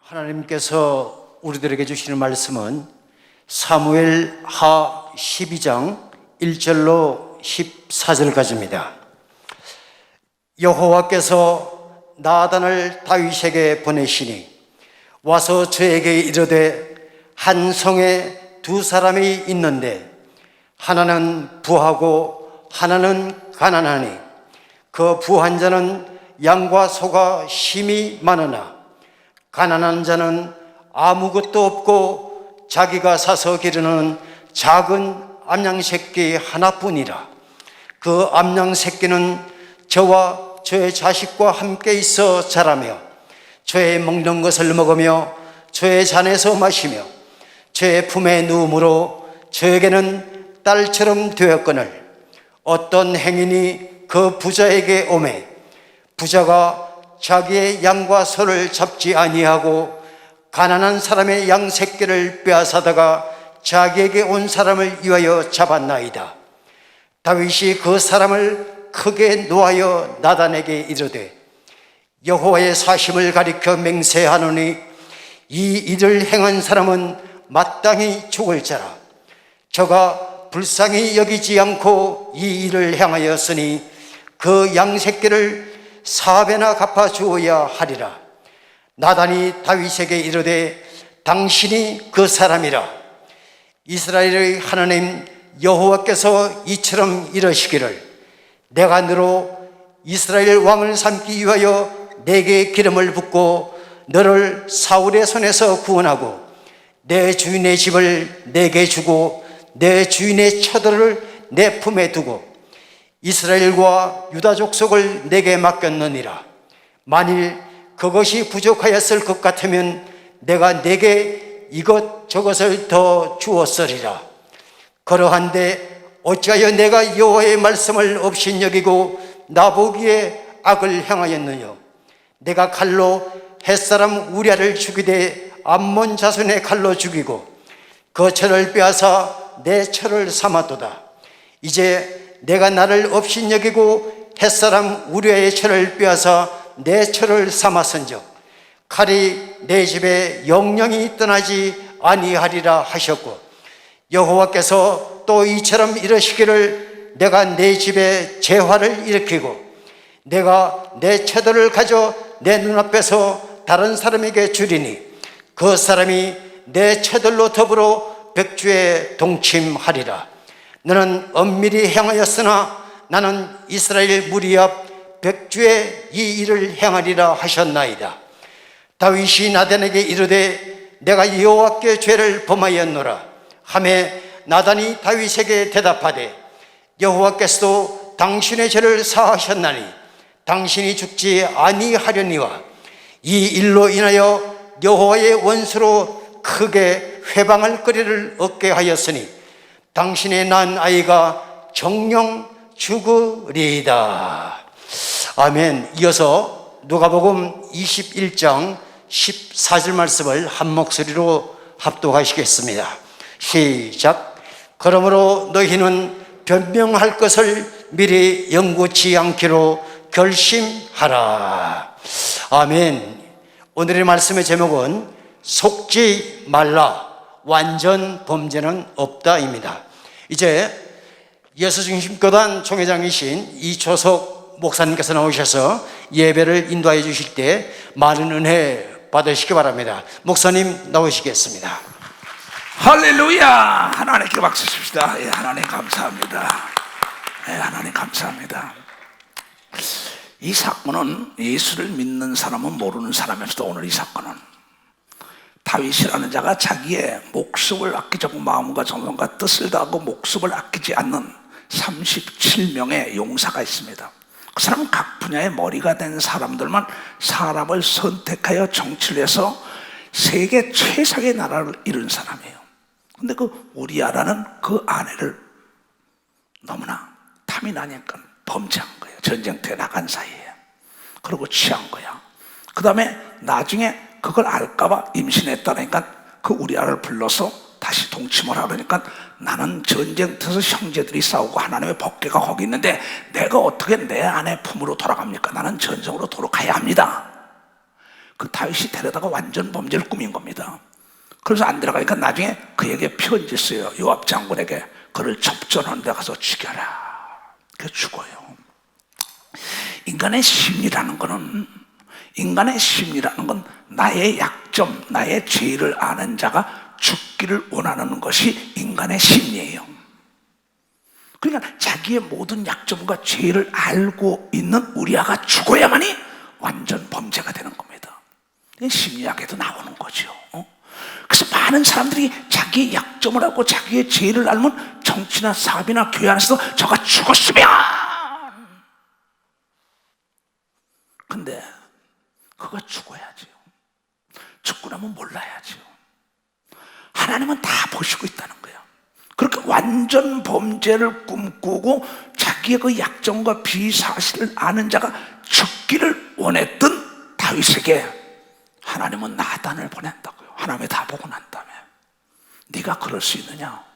하나님께서 우리들에게 주시는 말씀은 사무엘 하 12장 1절로 14절까지입니다. 여호와께서 나단을 다윗에게 보내시니 와서 저에게 이르되 한 성에 두 사람이 있는데 하나는 부하고 하나는 가난하니 그 부한 자는 양과 소가 심히 많으나 가난한 자는 아무것도 없고 자기가 사서 기르는 작은 암양 새끼 하나뿐이라. 그 암양 새끼는 저와 저의 자식과 함께 있어 자라며 저의 먹는 것을 먹으며 저의 잔에서 마시며 저의 품에 누움으로 저에게는 딸처럼 되었거늘 어떤 행인이 그 부자에게 오매 부자가 자기의 양과 소를 잡지 아니하고 가난한 사람의 양 새끼를 빼앗아다가 자기에게 온 사람을 위하여 잡았나이다. 다윗이 그 사람을 크게 노하여 나단에게 이르되 여호와의 사심을 가리켜 맹세하노니 이 일을 행한 사람은 마땅히 죽을 자라. 저가 불쌍히 여기지 않고 이 일을 행하였으니 그 양 새끼를 4배나 갚아 주어야 하리라. 나단이 다윗에게 이르되 당신이 그 사람이라. 이스라엘의 하나님 여호와께서 이처럼 이러시기를 내가 너로 이스라엘 왕을 삼기 위하여 내게 기름을 붓고 너를 사울의 손에서 구원하고 내 주인의 집을 내게 주고 내 주인의 처들을 내 품에 두고 이스라엘과 유다 족속을 내게 맡겼느니라. 만일 그것이 부족하였을 것 같으면 내가 내게 이것저것을 더 주었으리라. 그러한데 어찌하여 내가 여호와의 말씀을 업신여기고 나보기에 악을 행하였느냐. 내가 칼로 햇사람 우리아를 죽이되 암몬 자손의 칼로 죽이고 그 철을 빼앗아 내 철을 삼았도다. 이제 내가 나를 업신여기고 햇사람 우리아의 철을 빼앗아 내 철을 삼았은즉 칼이 내 집에 영영이 떠나지 아니하리라 하셨고 여호와께서 또 이처럼 이러시기를 내가 내 집에 재화를 일으키고 내가 내 처들을 가져 내 눈앞에서 다른 사람에게 주리니 그 사람이 내 처들로 더불어 백주에 동침하리라. 너는 엄밀히 행하였으나 나는 이스라엘 무리 앞 백주에 이 일을 행하리라 하셨나이다. 다윗이 나단에게 이르되 내가 여호와께 죄를 범하였노라 하매 나단이 다윗에게 대답하되 여호와께서도 당신의 죄를 사하셨나니 당신이 죽지 아니하려니와 이 일로 인하여 여호와의 원수로 크게 회방할 거리를 얻게 하였으니 당신의 난 아이가 정령 죽으리이다. 아멘. 이어서 누가복음 21장 14절 말씀을 한 목소리로 합독하시겠습니다. 시작. 그러므로 너희는 변명할 것을 미리 연구치 않기로 결심하라. 아멘. 오늘의 말씀의 제목은 속지 말라. 완전 범죄는 없다입니다. 이제 예수중심교단 총회장이신 이초석 목사님께서 나오셔서 예배를 인도해 주실 때 많은 은혜 받으시기 바랍니다. 목사님 나오시겠습니다. 할렐루야. 하나님께 박수 칩시다. 예, 하나님 감사합니다. 예, 하나님 감사합니다. 이 사건은 예수를 믿는 사람은 모르는 사람에서도 오늘 이 사건은 다윗이라는 자가 자기의 목숨을 아끼지 않고 마음과 정성과 뜻을 다하고 목숨을 아끼지 않는 37명의 용사가 있습니다. 그 사람은 각 분야의 머리가 된 사람들만 사람을 선택하여 정치를 해서 세계 최상의 나라를 이룬 사람이에요. 근데 그 우리아라는 그 아내를 너무나 탐이 나니까 범죄한 거예요. 전쟁터에 나간 사이에. 그러고 취한 거야. 그 다음에 나중에 그걸 알까봐 임신했다니까 그 우리아를 불러서 다시 동침을 하려니까 나는 전쟁터에서 형제들이 싸우고 하나님의 법궤가 거기 있는데 내가 어떻게 내 아내 품으로 돌아갑니까? 나는 전성으로 돌아가야 합니다. 그 다윗이 데려다가 완전 범죄를 꾸민 겁니다. 그래서 안 들어가니까 나중에 그에게 편지 써요. 요압 장군에게. 그를 접전하는 데 가서 죽여라. 그래서 죽어요. 인간의 심리라는 건 나의 약점, 나의 죄를 아는 자가 죽기를 원하는 것이 인간의 심리예요. 그러니까 자기의 모든 약점과 죄를 알고 있는 우리아가 죽어야만이 완전 범죄가 되는 겁니다. 심리학에도 나오는 거죠. 그래서 많은 사람들이 자기의 약점을 알고 자기의 죄를 알면 정치나 사업이나 교회 안에서 저가 죽었으면, 근데 그가 죽어야지요. 죽고 나면 몰라야지요. 하나님은 다 보시고 있다는 거예요. 그렇게 완전 범죄를 꿈꾸고 자기의 그 약점과 비사실을 아는 자가 죽기를 원했던 다윗에게 하나님은 나단을 보낸다고요. 하나님이 다 보고 난 다음에 네가 그럴 수 있느냐?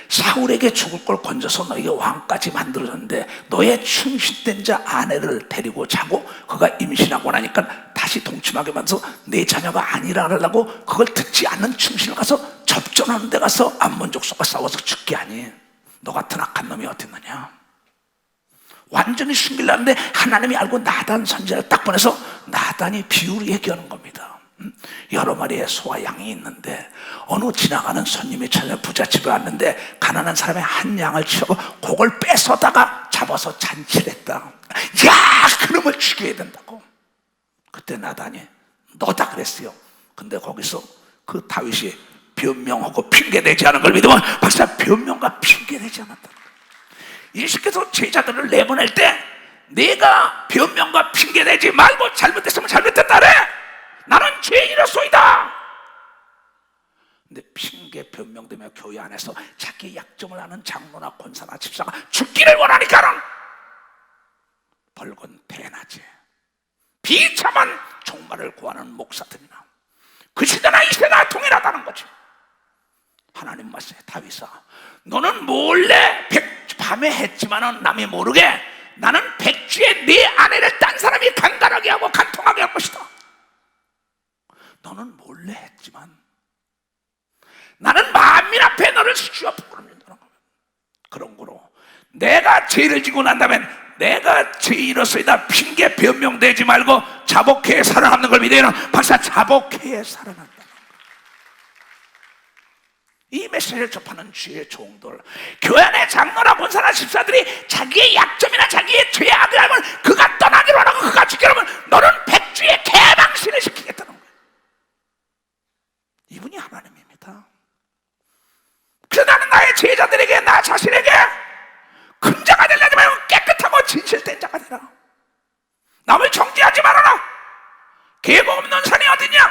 사울에게 죽을 걸 건져서 너에게 왕까지 만들어줬는데 너의 충신된 자 아내를 데리고 자고 그가 임신하고 나니까 다시 동침하게 만들어서 내 자녀가 아니라 하려고 그걸 듣지 않는 충신을 가서 접전하는 데 가서 암몬 족속과 싸워서 죽게 하니 너 같은 악한 놈이 어디 있느냐? 완전히 숨기려는데 하나님이 알고 나단 선지자를 딱 보내서 나단이 비유를 얘기하는 겁니다. 여러 마리의 소와 양이 있는데 어느 지나가는 손님이 저녁 부잣집에 왔는데 가난한 사람의 한 양을 치우고 그걸 뺏어다가 잡아서 잔치를 했다. 야, 그놈을 죽여야 된다고. 그때 나단이 너다 그랬어요. 근데 거기서 그 다윗이 변명하고 핑계대지 않은 걸 믿으면 박사 변명과 핑계대지 않았다. 예수께서 제자들을 내보낼 때 내가 변명과 핑계대지 말고 잘못했으면 잘못했다래. 나는 죄인이로소이다. 근데 핑계 변명되며 교회 안에서 자기 약점을 아는 장로나 권사나 집사가 죽기를 원하니까는 벌건 대낮에 비참한 종말을 구하는 목사들이나 그 시대나 이 시대나 동일하다는 거죠. 하나님 말씀에 다윗아, 너는 몰래 밤에 했지만은 남이 모르게 나는 백주에 네 아내를 딴 사람이 간단하게 하고 간통하게 할 것이다. 너는 몰래 했지만 나는 만민 앞에 너를 수치와 부끄러움 준다는 거야. 그런 거로 내가 죄를 지고 난다면 내가 죄인으로서이다 핑계 변명되지 말고 자복해 살아남는 걸 믿어요는 박사 자복해 살아난다는 거야. 이 메시지를 접하는 주의 종들, 교회 안에 장로나 권사나 집사들이 자기의 약점이나 자기의 죄의 악을 알면 그가 떠나기로 하고 그가 죽기로 하면 너는 백주의 개방신을 시키겠다는 거야. 이분이 하나님입니다. 그래서 나는 나의 제자들에게 나 자신에게 금자가 되려지 말고 깨끗하고 진실된 자가 되라. 남을 정죄하지 말아라. 계곡 없는 산이 어딨냐?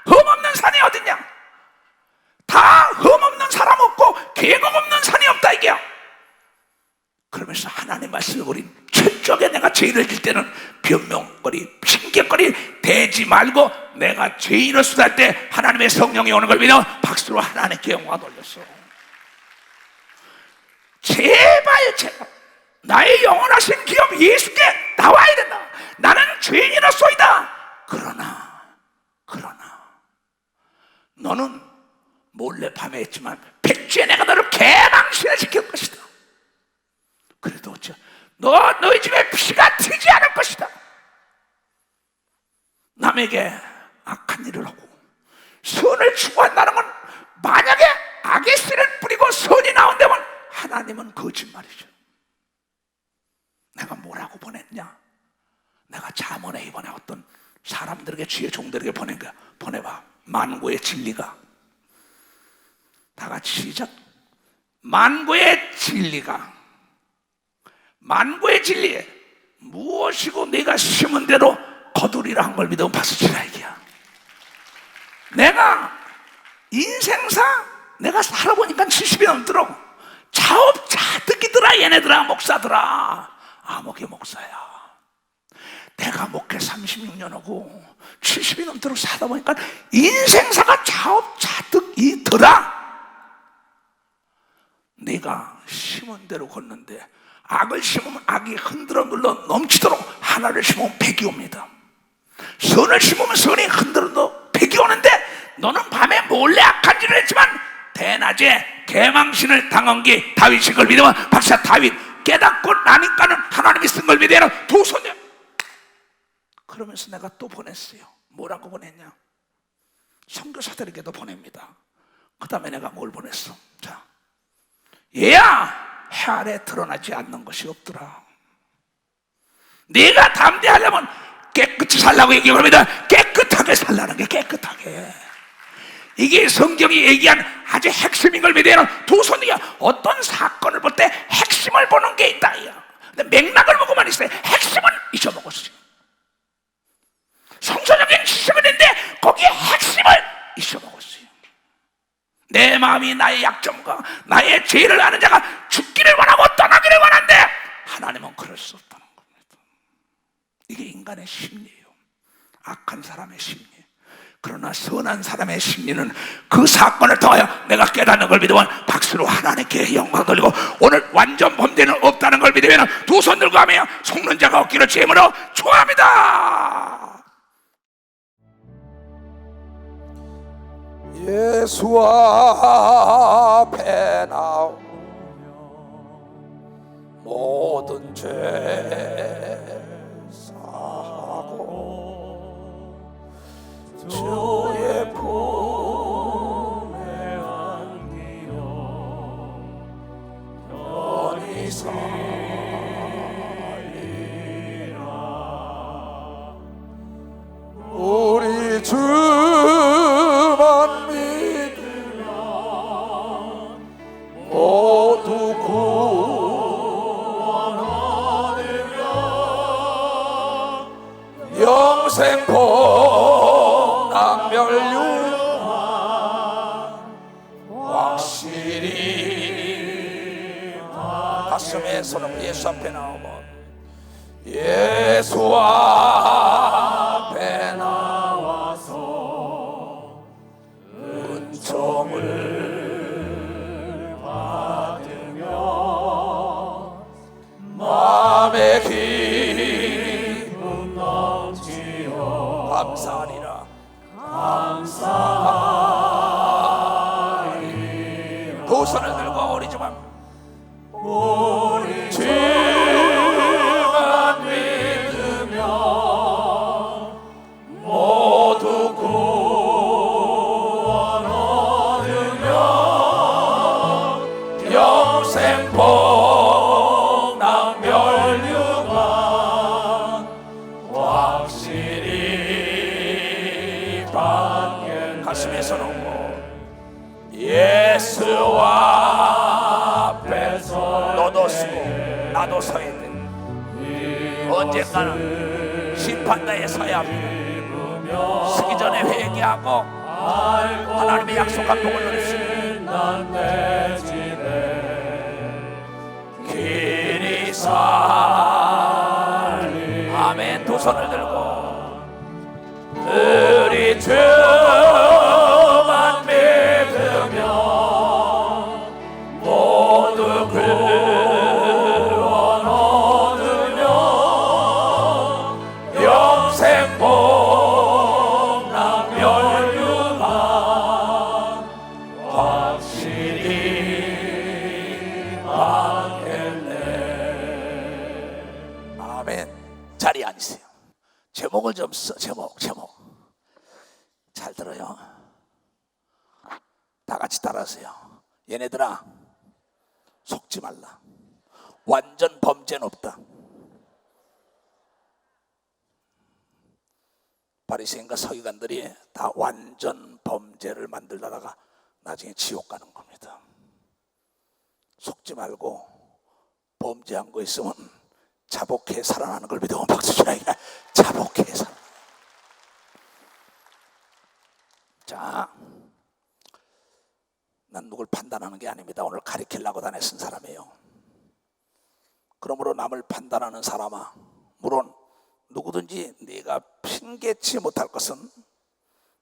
흠 없는 산이 어딨냐? 다 흠 없는 사람 없고 계곡 없는 산이 없다 이게야. 그러면서 하나님 말씀을 우린 철저하게 내가 죄를 질 때는 변명거리, 핑계거리 대지 말고 내가 죄인으로서 할 때 하나님의 성령이 오는 걸 믿어 박수로 하나님께 영광 돌렸어. 제발 나의 영원하신 기업 예수께 나와야 된다. 나는 죄인이로소이다. 그러나 너는 몰래 밤에 했지만 백주에 내가 너를 개망신시킬 것이다. 그래도 어째 너희 집에 피가 튀지 않을 것이다. 남에게 악한 일을 하고 선을 추구한다는 건 만약에 악의 씨를 뿌리고 선이 나온다면 하나님은 거짓말이죠. 내가 뭐라고 보냈냐? 내가 잠언에 이번에 어떤 사람들에게 주의 종들에게 보낸 거야. 보내봐. 만고의 진리가 다 같이 시작. 만고의 진리가 만고의 진리 무엇이고 내가 심은 대로 거두리라 한 걸 믿으면 박수 치라 이게야. 내가 인생사 내가 살아보니까 70이 넘더라고. 자업자득이더라. 얘네들아 목사더라. 아무개 목사야. 내가 목회 36년 하고 70이 넘도록 살다 보니까 인생사가 자업자득이더라. 내가 심은 대로 걷는데 악을 심으면 악이 흔들어 눌러 넘치도록 하나를 심으면 백이 옵니다. 선을 심으면 선이 흔들어도 백이 오는데 너는 밤에 몰래 악한 짓을 했지만 대낮에 개망신을 당한 게 다윗인 걸 믿으면 박사 다윗 깨닫고 나니까는 하나님이 쓴 걸 믿으면 두 손에. 그러면서 내가 또 보냈어요. 뭐라고 보냈냐? 선교사들에게도 보냅니다. 그 다음에 내가 뭘 보냈어? 자, 얘야, 해 아래 드러나지 않는 것이 없더라. 네가 담대하려면 깨끗이 살라고 얘기합니다. 깨끗하게 살라는 게 깨끗하게. 이게 성경이 얘기한 아주 핵심인 걸 믿어야 두 손이야. 어떤 사건을 볼 때 핵심을 보는 게 있다. 근데 맥락을 보고만 있어요. 핵심은 잊어먹었어요. 성서적인 지식은 있는데 거기에 핵심을 잊어먹었어요. 내 마음이 나의 약점과 나의 죄를 아는 자가 죽기를 원하고 떠나기를 원한데 하나님은 그럴 수 없다는 겁니다. 이게 인간의 심리예요. 악한 사람의 심리. 그러나 선한 사람의 심리는 그 사건을 통하여 내가 깨닫는 걸 믿으면 박수로 하나님께 영광 돌리고 오늘 완전 범죄는 없다는 걸 믿으면 두 손 들고 하며 속는 자가 없기를 제물로 축원합니다. 예수 앞에 나오며 모든 죄 사하고 주의 품에 안기어 편히 살리라. 우리 주만 믿으면 모두 구원 얻으며 영생 확실히 가슴에 손을 예수 앞에 나오면 예수 앞에 나와서 은총을 받으며 마음의 기쁨 넘치어 감사하리라. 두 손을 들고 우리 주만 믿으며 모두 구원 얻으며 영생 복락 멸류관 확실히 받게. 가슴에 손 얹고 예수 앞에서 너도 서고 나도 서야 돼. 언젠가는 심판대에 서야 합니다. 서기 전에 회개하고 하나님의 약속한 복을 누립시다. 길이 살리. 아멘. 두 손을 들고 우리 주만 믿으며 모두 구원 얻으며 영생 복락 멸류관 확실히 받겠네. 아멘. 자리에 앉으세요. 제목을 좀 써. 제목 잘 들어요. 다 같이 따라하세요. 얘네들아, 속지 말라. 완전 범죄는 없다. 바리새인과 서기관들이 다 완전 범죄를 만들다가 나중에 지옥 가는 겁니다. 속지 말고 범죄한 거 있으면 자복해 살아나는 걸 믿으면 박수 치라니까. 자복해 살아. 자, 난 누굴 판단하는 게 아닙니다. 오늘 가리키려고 단에 쓴 사람이에요. 그러므로 남을 판단하는 사람아, 물론 누구든지 네가 핑계치 못할 것은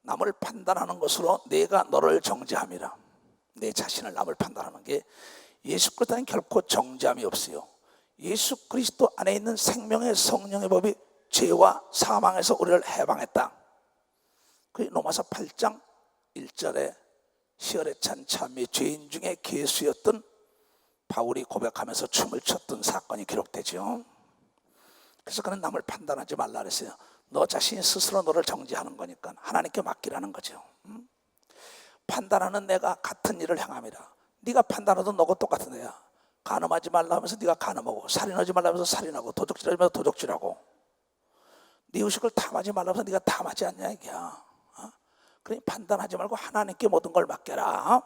남을 판단하는 것으로 네가 너를 정죄함이라. 내 자신을 남을 판단하는 게 예수 그리스도는 결코 정죄함이 없어요. 예수 그리스도 안에 있는 생명의 성령의 법이 죄와 사망에서 우리를 해방했다. 그 로마서 8장 1절에 시열에 찬 참이 죄인 중에 괴수였던 바울이 고백하면서 춤을 췄던 사건이 기록되죠. 그래서 그는 남을 판단하지 말라 그랬어요. 너 자신이 스스로 너를 정지하는 거니까 하나님께 맡기라는 거죠. 판단하는 내가 같은 일을 행함이라. 네가 판단하도 너가 똑같은 애야. 간음하지 말라 하면서 네가 간음하고, 살인하지 말라 하면서 살인하고, 도적질하지 말라 하면서 도적질하고, 네 의식을 탐하지 말라 하면서 네가 탐하지 않냐 이게야. 그러니 판단하지 말고 하나님께 모든 걸 맡겨라.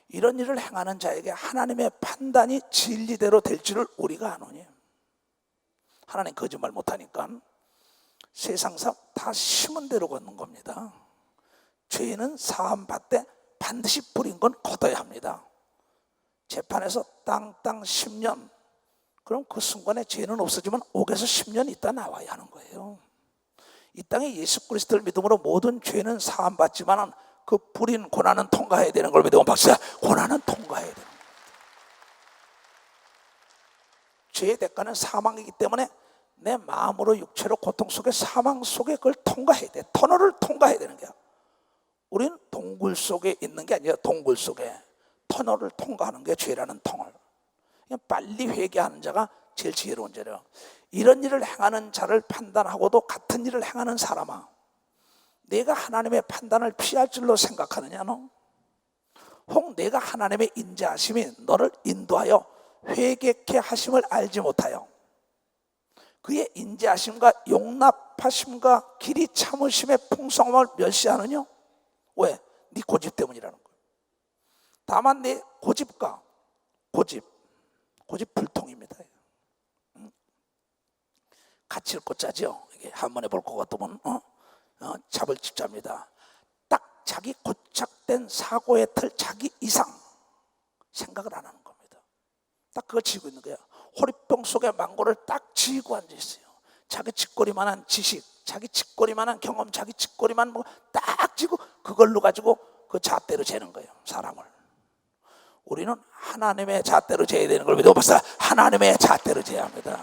이런 일을 행하는 자에게 하나님의 판단이 진리대로 될 줄을 우리가 아노니. 하나님 거짓말 못하니까 세상사 다 심은 대로 걷는 겁니다. 죄인은 사함 받되 반드시 뿌린 건 걷어야 합니다. 재판에서 땅땅 10년, 그럼 그 순간에 죄는 없어지면 5에서 10년 있다 나와야 하는 거예요. 이 땅에 예수 그리스도를 믿음으로 모든 죄는 사함 받지만 그 뿌린 고난은 통과해야 되는 걸 믿으면 박사, 고난은 통과해야 되는 거예요. 죄의 대가는 사망이기 때문에 내 마음으로 육체로 고통 속에 사망 속에 그걸 통과해야 돼. 터널을 통과해야 되는 거야. 우리는 동굴 속에 있는 게 아니라 동굴 속에 터널을 통과하는 게 죄라는 터널. 그냥 빨리 회개하는 자가 제일 지혜로운 자래요. 이런 일을 행하는 자를 판단하고도 같은 일을 행하는 사람아, 내가 하나님의 판단을 피할 줄로 생각하느냐 너? 혹 내가 하나님의 인자하심이 너를 인도하여 회개케 하심을 알지 못하여 그의 인자하심과 용납하심과 길이 참으심의 풍성함을 멸시하느냐? 왜? 네 고집 때문이라는 거예요. 다만 내 고집과 고집 불통입니다. 같이 읽고 짜죠. 이게 한 번에 볼 것 같으면 잡을 집자입니다. 딱 자기 고착된 사고의 틀, 자기 이상 생각을 안 하는 겁니다. 딱 그걸 쥐고 있는 거야. 호리병 속에 망고를 딱 쥐고 앉아 있어요. 자기 칫거리만한 지식, 자기 칫거리만한 경험, 자기 칫거리만 뭐 딱 쥐고 그걸로 가지고 그 잣대로 재는 거예요, 사람을. 우리는 하나님의 잣대로 재야 되는 걸 믿어 봤어. 하나님의 잣대로 재야 합니다.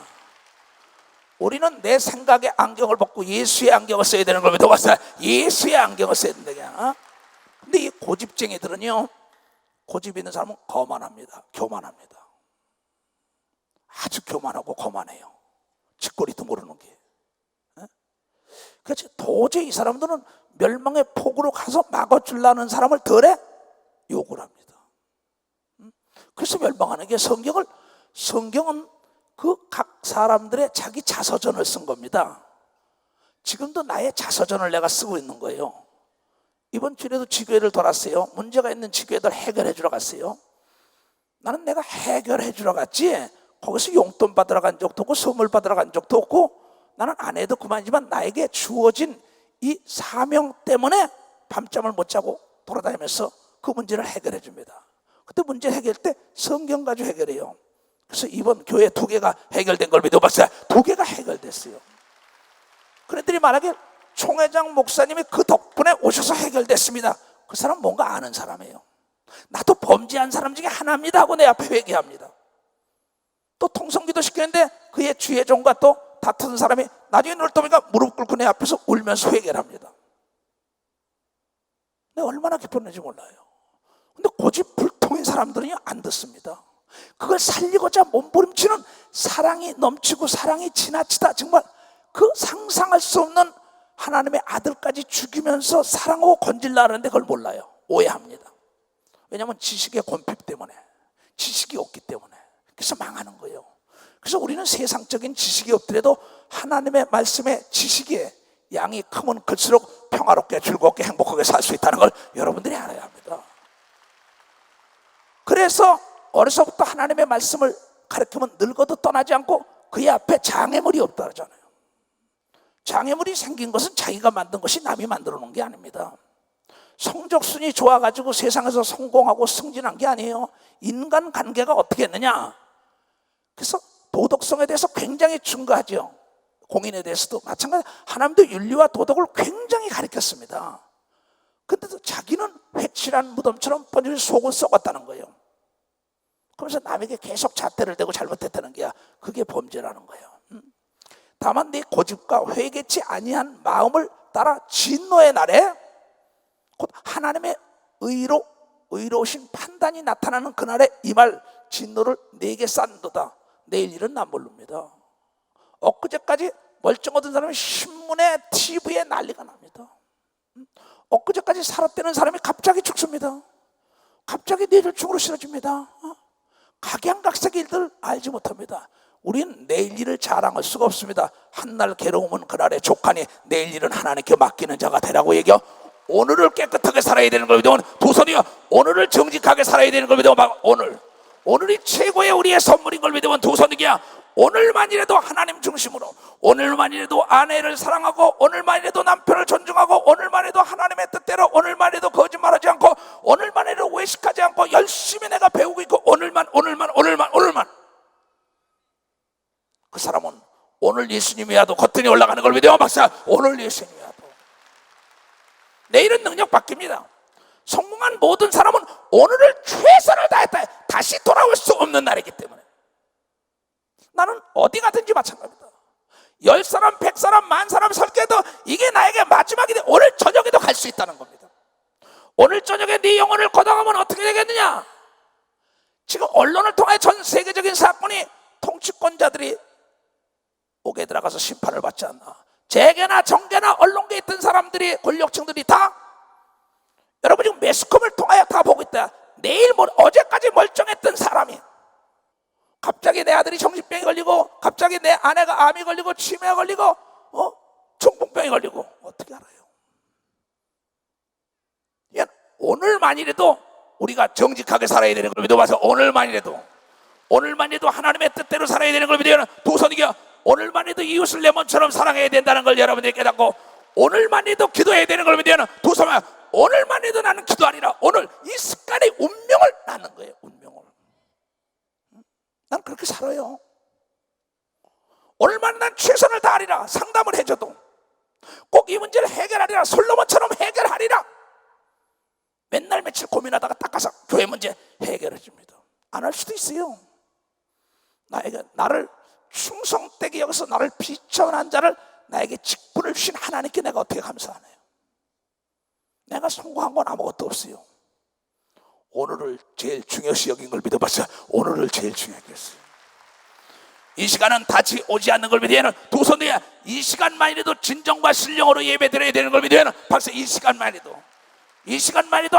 우리는 내 생각의 안경을 벗고 예수의 안경을 써야 되는 걸 믿어 봤어. 예수의 안경을 써야 된다. 근데 이 고집쟁이들은요, 고집 있는 사람은 거만합니다. 교만합니다. 아주 교만하고 거만해요. 쥐꼬리도 모르는 게. 그렇지. 도저히 이 사람들은 멸망의 폭으로 가서 막아주려는 사람을 덜에 욕을 합니다. 그래서 멸망하는 게 성경은 그 각 사람들의 자기 자서전을 쓴 겁니다. 지금도 나의 자서전을 내가 쓰고 있는 거예요. 이번 주에도 지교회를 돌았어요. 문제가 있는 지교회들 해결해 주러 갔어요. 나는 내가 해결해 주러 갔지 거기서 용돈 받으러 간 적도 없고 선물 받으러 간 적도 없고, 나는 안 해도 그만이지만 나에게 주어진 이 사명 때문에 밤잠을 못 자고 돌아다니면서 그 문제를 해결해 줍니다. 그때 문제 해결할 때 성경 가지고 해결해요. 그래서 이번 교회 2개가 해결된 걸 믿어봤어요. 2개가 해결됐어요. 그랬더니 만약에 총회장 목사님이 그 덕분에 오셔서 해결됐습니다. 그 사람 뭔가 아는 사람이에요. 나도 범죄한 사람 중에 하나입니다 하고 내 앞에 회개합니다. 또 통성기도 시켰는데 그의 주의 종과 또 다투는 사람이 나중에 눈을 떠보니까 무릎 꿇고 내 앞에서 울면서 회개를 합니다. 내가 얼마나 기뻤는지 몰라요. 근데 고집불통인 사람들은요 안 듣습니다. 그걸 살리고자 몸부림치는 사랑이 넘치고 사랑이 지나치다, 정말 그 상상할 수 없는 하나님의 아들까지 죽이면서 사랑하고 건질라 하는데 그걸 몰라요. 오해합니다. 왜냐하면 지식의 권핍 때문에, 지식이 없기 때문에. 그래서 망하는 거예요. 그래서 우리는 세상적인 지식이 없더라도 하나님의 말씀의 지식의 양이 크면 클수록 평화롭게 즐겁게 행복하게 살 수 있다는 걸 여러분들이 알아야 합니다. 그래서 어려서부터 하나님의 말씀을 가르치면 늙어도 떠나지 않고 그의 앞에 장애물이 없다 그러잖아요. 장애물이 생긴 것은 자기가 만든 것이 남이 만들어 놓은 게 아닙니다. 성적순이 좋아가지고 세상에서 성공하고 승진한 게 아니에요. 인간관계가 어떻게 했느냐. 그래서 도덕성에 대해서 굉장히 중요하죠. 공인에 대해서도 마찬가지. 하나님도 윤리와 도덕을 굉장히 가르쳤습니다. 근데도 자기는 회칠한 무덤처럼 번질 속을 썩었다는 거예요. 그러면서 남에게 계속 잣대를 대고 잘못했다는 게 그게 범죄라는 거예요. 다만 네 고집과 회개치 아니한 마음을 따라 진노의 날에 곧 하나님의 의로우신 판단이 나타나는 그날에 이 말 진노를 네게 싼도다. 내일 일은 난 모릅니다. 엊그제까지 멀쩡하던 사람이 신문에 TV에 난리가 납니다. 엊그제까지 살았다는 사람이 갑자기 죽습니다. 갑자기 뇌졸중으로 쓰러집니다. 각양각색의 일들 알지 못합니다. 우린 내일 일을 자랑할 수가 없습니다. 한날 괴로움은 그날의 족하니 내일 일은 하나님께 맡기는 자가 되라고 얘기해요. 오늘을 깨끗하게 살아야 되는 걸 믿으면 도선이요, 오늘을 정직하게 살아야 되는 걸 믿으면 막 오늘이 최고의 우리의 선물인 걸 믿으면 도선이야. 오늘만이라도 하나님 중심으로, 오늘만이라도 아내를 사랑하고, 오늘만이라도 남편을 존중하고, 오늘만이라도 하나님의 뜻대로, 오늘만이라도 거짓말하지 않고, 오늘만이라도 외식하지 않고 열심히 내가 배우고 있고, 오늘만 그 사람은 오늘 예수님이야도 거뜬히 올라가는 걸 믿어요. 박사, 오늘 예수님이야도. 내일은 능력 바뀝니다. 성공한 모든 사람은 오늘을 최선을 다했다. 다시 돌아올 수 없는 날이기 때문에. 나는 어디 가든지 마찬가지입니다. 10사람, 100사람, 10,000사람 설계도 이게 나에게 마지막이 돼. 오늘 저녁에도 갈 수 있다는 겁니다. 오늘 저녁에 네 영혼을 거둬가면 어떻게 되겠느냐? 지금 언론을 통해 전 세계적인 사건이 통치권자들이 옥에 들어가서 심판을 받지 않나. 재계나 정계나 언론계에 있던 사람들이, 권력층들이 다, 여러분 지금 매스컴을 통하여 다 보고 있다. 내일 어제까지 멀쩡했던 사람이 갑자기 내 아들이 정신병이 걸리고, 갑자기 내 아내가 암이 걸리고, 치매가 걸리고, 중풍병이 걸리고, 어떻게 알아요? 오늘만이라도 우리가 정직하게 살아야 되는 걸 믿어봐서, 오늘만이라도 하나님의 뜻대로 살아야 되는 걸 믿어요. 도선이가 오늘만이라도 이웃을 내 몸처럼 사랑해야 된다는 걸 여러분들이 깨닫고, 오늘만이라도 기도해야 되는 걸 믿어요. 도선아, 오늘만이라도 나는 기도하리라. 오늘 이 습관이 운명을 낳는 거예요. 운명을. 난 그렇게 살아요. 오늘만 난 최선을 다하리라. 상담을 해줘도 꼭 이 문제를 해결하리라. 솔로몬처럼 해결하리라. 맨날 며칠 고민하다가 딱 가서 교회 문제 해결해 줍니다. 안 할 수도 있어요. 나를 충성되게 여기서 나를 비천한 자를 나에게 직분을 주신 하나님께 내가 어떻게 감사하나요? 내가 성공한 건 아무것도 없어요. 오늘을 제일 중요시 여긴 걸 믿어봤어요. 오늘을 제일 중요하게 했어요. 이 시간은 다시 오지 않는 걸 믿어야 하는 도선이야. 이 시간만이라도 진정과 신령으로 예배 드려야 되는 걸 믿어야 하는 박사. 이 시간만이라도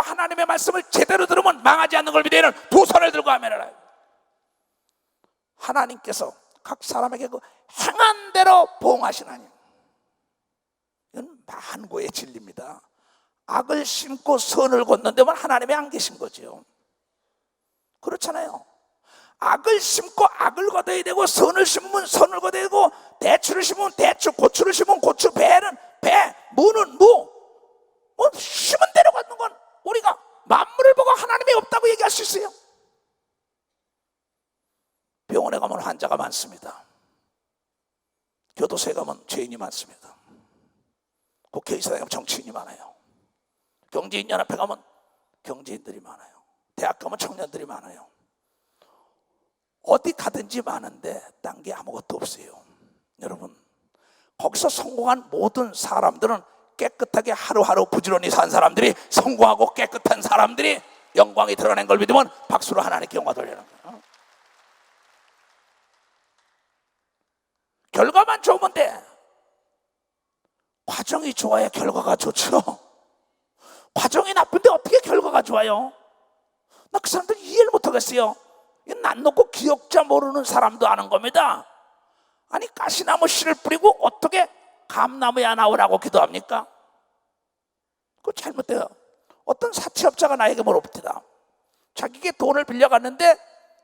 하나님의 말씀을 제대로 들으면 망하지 않는 걸 믿어야 하는 두 손을 들고 아멘을. 하나님께서 각 사람에게 그 행한 대로 보응하시나니, 이건 만고의 진리입니다. 악을 심고 선을 걷는 데만 하나님이 안 계신 거죠. 그렇잖아요. 악을 심고 악을 거둬야 되고, 선을 심으면 선을 거둬야 되고, 대추를 심으면 대추, 고추를 심으면 고추, 배는 배, 무는 무. 심은 대로 걷는 건 우리가 만물을 보고 하나님이 없다고 얘기할 수 있어요. 병원에 가면 환자가 많습니다. 교도소에 가면 죄인이 많습니다. 국회의사에 가면 정치인이 많아요. 경제인연합회 가면 경제인들이 많아요. 대학 가면 청년들이 많아요. 어디 가든지 많은데 딴 게 아무것도 없어요. 여러분, 거기서 성공한 모든 사람들은 깨끗하게 하루하루 부지런히 산 사람들이, 성공하고 깨끗한 사람들이 영광이 드러낸 걸 믿으면 박수로 하나님께 영광 돌리는 거예요. 결과만 좋으면 돼. 과정이 좋아야 결과가 좋죠. 과정이 나쁜데 어떻게 결과가 좋아요? 나 그 사람들 이해를 못하겠어요. 난 놓고 기억자 모르는 사람도 아는 겁니다. 아니, 가시나무 씨를 뿌리고 어떻게 감나무야 나오라고 기도합니까? 그거 잘못돼요. 어떤 사채업자가 나에게 물어봅니다. 자기에게 돈을 빌려갔는데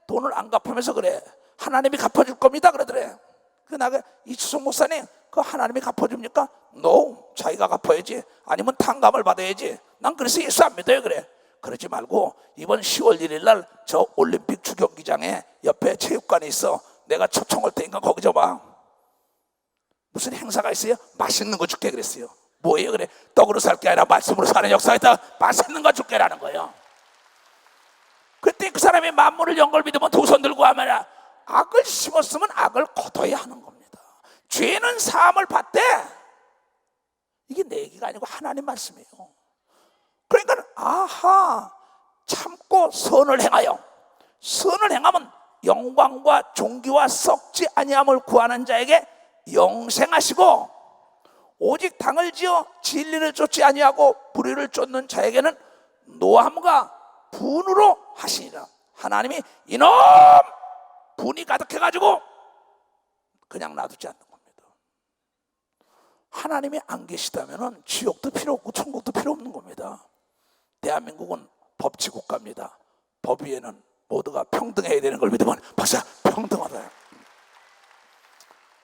돈을 안 갚으면서 그래. 하나님이 갚아줄 겁니다 그러더래. 그 나가 이추석 목사님, 그 하나님이 갚아줍니까? No, 자기가 갚아야지. 아니면 탕감을 받아야지. 난 그래서 예수 안 믿어요 그래. 그러지 말고 이번 10월 1일 날 저 올림픽 주경기장에 옆에 체육관이 있어. 내가 초청할 테니까 거기 좀 와. 무슨 행사가 있어요? 맛있는 거 줄게 그랬어요. 뭐예요? 그래. 떡으로 살 게 아니라 말씀으로 사는 역사에다 맛있는 거 줄게라는 거예요. 그때 그 사람이 만물을 연 걸 믿으면 두 손 들고 하면, 악을 심었으면 악을 거둬야 하는 겁니다. 죄는 사함을 받되, 이게 내 얘기가 아니고 하나님 말씀이에요. 그러니까 아하, 참고 선을 행하여, 선을 행하면 영광과 존귀와 썩지 아니함을 구하는 자에게 영생하시고, 오직 당을 지어 진리를 쫓지 아니하고 불의를 쫓는 자에게는 노함과 분으로 하시니라. 하나님이 이놈 분이 가득해가지고 그냥 놔두지 않는 겁니다. 하나님이 안 계시다면 지옥도 필요 없고 천국도 필요 없는 겁니다. 대한민국은 법치국가입니다. 법 위에는 모두가 평등해야 되는 걸 믿으면 박사 평등하다.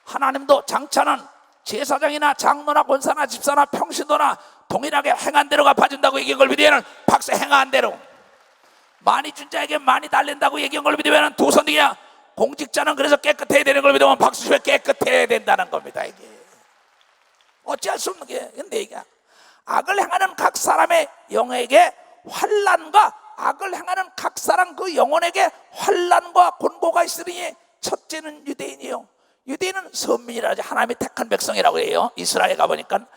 하나님도 장차는 제사장이나 장로나 권사나 집사나 평신도나 동일하게 행한 대로 갚아준다고 얘기한 걸 믿으면 박사 행한 대로, 많이 준 자에게 많이 달랜다고 얘기한 걸 믿으면 도선이야. 공직자는 그래서 깨끗해야 되는 걸 믿으면 박수시에 깨끗해야 된다는 겁니다. 이게 어찌할 수 없는 게 내 얘기야. 악을 행하는 각 사람의 영에게 환난과, 악을 행하는 각 사람 그 영혼에게 환난과 곤고가 있으니 첫째는 유대인이요. 유대인은 선민이라 하지, 하나님이 택한 백성이라고 해요. 이스라엘 가보니까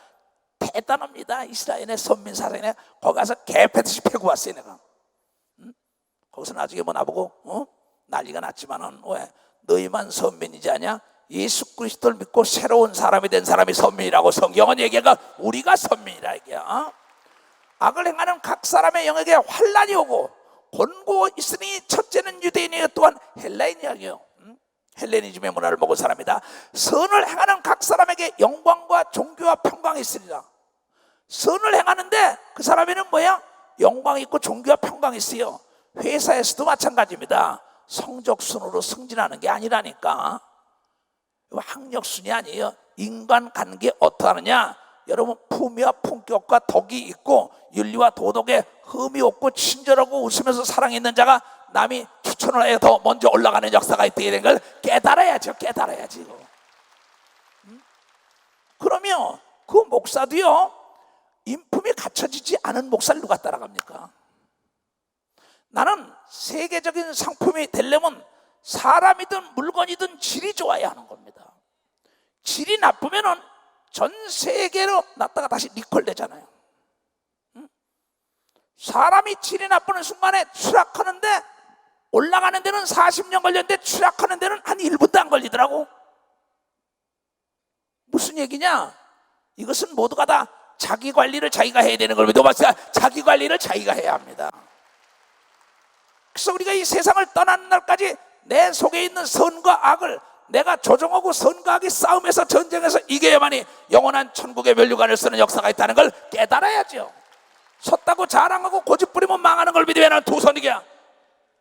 대단합니다. 이스라엘의 선민 사상에 거기 가서 개패듯이 패고 왔어요. 내가 거기서 나중에 뭐 나보고 난리가 났지만은, 왜 너희만 선민이지 않냐? 예수 그리스도를 믿고 새로운 사람이 된 사람이 선민이라고 성경은 얘기하니까 우리가 선민이라 얘기야. 악을 행하는 각 사람의 영에게 환난이 오고 곤고 있으니 첫째는 유대인이요 또한 헬라인이요. 헬레니즘의 문화를 먹은 사람이다. 선을 행하는 각 사람에게 영광과 존귀와 평강이 있으리라. 선을 행하는데 그 사람에는 뭐야? 영광이 있고 존귀와 평강이 있어요. 회사에서도 마찬가지입니다. 성적순으로 승진하는 게 아니라니까. 학력순이 아니에요. 인간관계 어떠하느냐? 여러분, 품위와 품격과 덕이 있고 윤리와 도덕에 흠이 없고 친절하고 웃으면서 사랑이 있는 자가 남이 추천을 해야 더 먼저 올라가는 역사가 있게 된 걸 깨달아야죠. 깨달아야지. 그러면 그 목사도요, 인품이 갖춰지지 않은 목사를 누가 따라갑니까? 나는 세계적인 상품이 되려면 사람이든 물건이든 질이 좋아야 하는 겁니다. 질이 나쁘면은 전 세계로 났다가 다시 리콜되잖아요. 사람이 질이 나쁘는 순간에 추락하는데, 올라가는 데는 40년 걸렸는데 추락하는 데는 한 1분도 안 걸리더라고. 무슨 얘기냐? 이것은 모두가 다 자기 관리를 자기가 해야 되는 걸 믿어봤어요. 자기 관리를 자기가 해야 합니다. 그래서 우리가 이 세상을 떠나는 날까지 내 속에 있는 선과 악을 내가 조정하고 선과 악의 싸움에서, 전쟁에서 이겨야만이 영원한 천국의 면류관을 쓰는 역사가 있다는 걸 깨달아야죠. 섰다고 자랑하고 고집 부리면 망하는 걸 믿으면 두 손이야.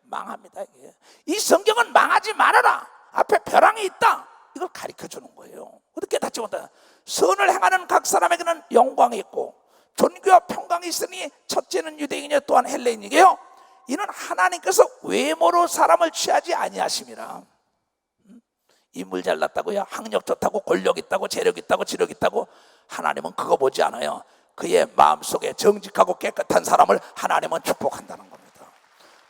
망합니다. 이게. 이 성경은 망하지 말아라, 앞에 벼랑이 있다, 이걸 가르쳐 주는 거예요. 어떻게 깨닫지 못해? 선을 행하는 각 사람에게는 영광이 있고 존귀와 평강이 있으니 첫째는 유대인이요 또한 헬레인이게요. 이는 하나님께서 외모로 사람을 취하지 아니하심이라. 인물 잘났다고요, 학력 좋다고, 권력 있다고, 재력 있다고, 지력 있다고, 하나님은 그거 보지 않아요. 그의 마음속에 정직하고 깨끗한 사람을 하나님은 축복한다는 겁니다.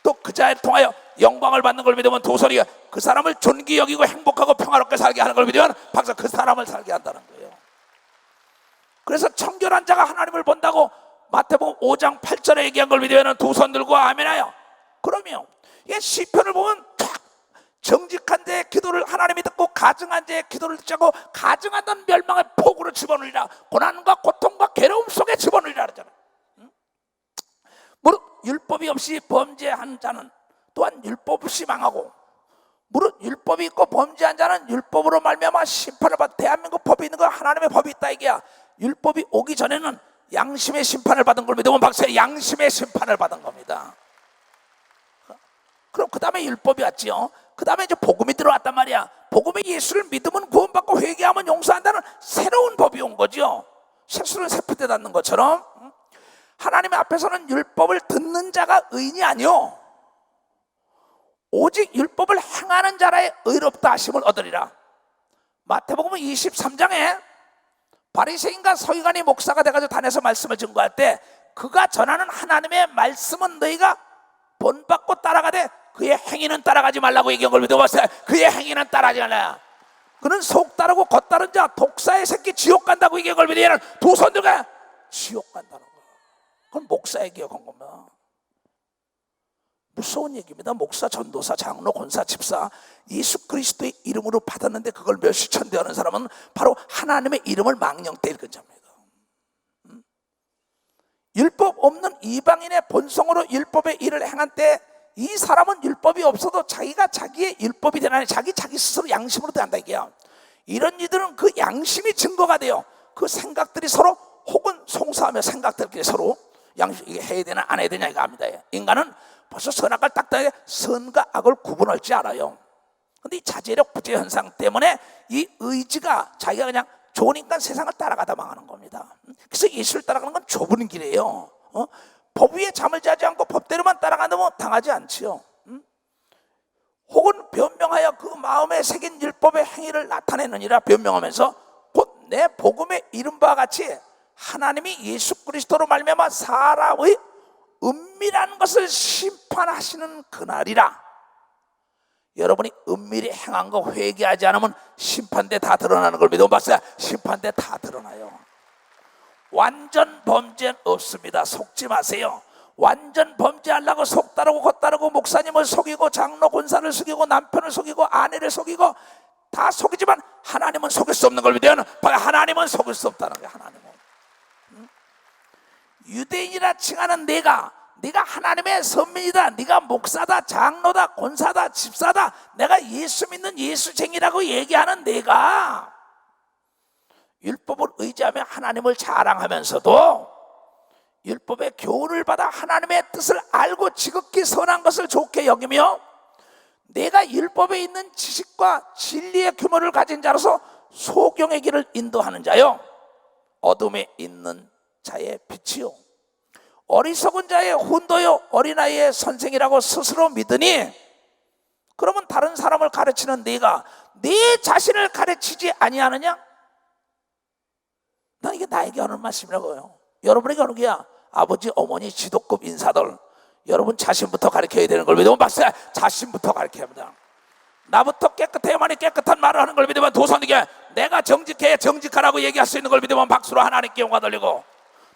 또 그 자를 통하여 영광을 받는 걸 믿으면 도설이가 그 사람을 존귀 여기고 행복하고 평화롭게 살게 하는 걸 믿으면 박사 그 사람을 살게 한다는 거예요. 그래서 청결한 자가 하나님을 본다고 마태복음 5장 8절에 얘기한 걸 믿으면 두 손 들고 아멘하여. 그러면 이 시편을 보면 정직한 자의 기도를 하나님이 듣고 가증한 자의 기도를 듣지 않고 가증하던 멸망의 폭으로 집어넣으리라. 고난과 고통과 괴로움 속에 집어넣으리라 그러잖아. 무릇 율법이 없이 범죄한 자는 또한 율법 없이 망하고, 무릇 율법이 있고 범죄한 자는 율법으로 말미암아 심판을 받. 대한민국 법이 있는 거 하나님의 법이 있다 이게야. 율법이 오기 전에는 양심의 심판을 받은 걸 믿으면 박사의 양심의 심판을 받은 겁니다. 그럼 그 다음에 율법이 왔지요. 그 다음에 이제 복음이 들어왔단 말이야. 복음에 예수를 믿으면 구원받고 회개하면 용서한다는 새로운 법이 온 거죠. 색수는 세풀때 닿는 것처럼. 하나님 앞에서는 율법을 듣는 자가 의인이 아니요, 오직 율법을 행하는 자라의 의롭다 하심을 얻으리라. 마태복음 23장에 바리새인과 서기관이 목사가 돼가지고 단에서 말씀을 증거할 때 그가 전하는 하나님의 말씀은 너희가 본받고 따라가되 그의 행위는 따라가지 말라고 얘기한 걸 믿어봤어요. 그의 행위는 따라하지 말라. 그는 속 따르고 겉 따른 자 독사의 새끼 지옥 간다고 얘기한 걸 믿으면 두 손 들고 지옥 간다는 거야. 그건 목사 얘기한 겁니다. 무서운 얘기입니다. 목사, 전도사, 장로, 권사, 집사 예수 그리스도의 이름으로 받았는데 그걸 몇십 천대 하는 사람은 바로 하나님의 이름을 망령되 읽은 자입니다. 율법 없는 이방인의 본성으로 율법의 일을 행한 때 이 사람은 율법이 없어도 자기가 자기의 율법이 되나니 자기 스스로 양심으로 대한다 이게요. 이런 이들은 그 양심이 증거가 돼요. 그 생각들이 서로 혹은 송사하며 생각들끼리 서로 양심 이게 해야 되나 안 해야 되냐 이거 합니다. 인간은 벌써 선악을 딱딱하게 선과 악을 구분할 줄 알아요. 그런데 이 자제력 부재 현상 때문에 이 의지가 자기가 그냥 좋으니까 세상을 따라가다 망하는 겁니다. 그래서 예수를 따라가는 건 좁은 길이에요. 법 위에 잠을 자지 않고 법대로만 따라간다면 당하지 않지요. 혹은 변명하여 그 마음에 새긴 율법의 행위를 나타내느니라 변명하면서 곧 내 복음에 이른 바와 같이 하나님이 예수 그리스도로 말미암아 사람의 은밀한 것을 심판하시는 그날이라. 여러분이 은밀히 행한 거 회개하지 않으면 심판대 다 드러나는 걸 믿어 봤어요. 심판대 다 드러나요. 완전 범죄는 없습니다. 속지 마세요. 완전 범죄하려고 속 따르고 겉 따르고 목사님을 속이고 장로 권사를 속이고 남편을 속이고 아내를 속이고 다 속이지만 하나님은 속일 수 없는 걸 믿어요. 하나님은 속일 수 없다는 거예요. 하나님은. 유대인이라 칭하는 네가 하나님의 선민이다, 네가 목사다, 장로다, 권사다, 집사다, 내가 예수 믿는 예수쟁이라고 얘기하는 네가 율법을 의지하며 하나님을 자랑하면서도 율법의 교훈을 받아 하나님의 뜻을 알고 지극히 선한 것을 좋게 여기며 내가 율법에 있는 지식과 진리의 규모를 가진 자로서 소경의 길을 인도하는 자요, 어둠에 있는 자의 빛이요, 어리석은 자의 훈도요, 어린아이의 선생이라고 스스로 믿으니, 그러면 다른 사람을 가르치는 네가 네 자신을 가르치지 아니하느냐? 난 이게 나에게 하는 말씀이라고요. 여러분에게 하는 게야. 아버지, 어머니, 지도급 인사들, 여러분 자신부터 가르쳐야 되는 걸 믿으면 박사, 자신부터 가르쳐야 합니다. 나부터 깨끗해야만이 깨끗한 말을 하는 걸 믿으면 도선이게, 내가 정직해야 정직하라고 얘기할 수 있는 걸 믿으면 박수로 하나님께 영광 돌리고,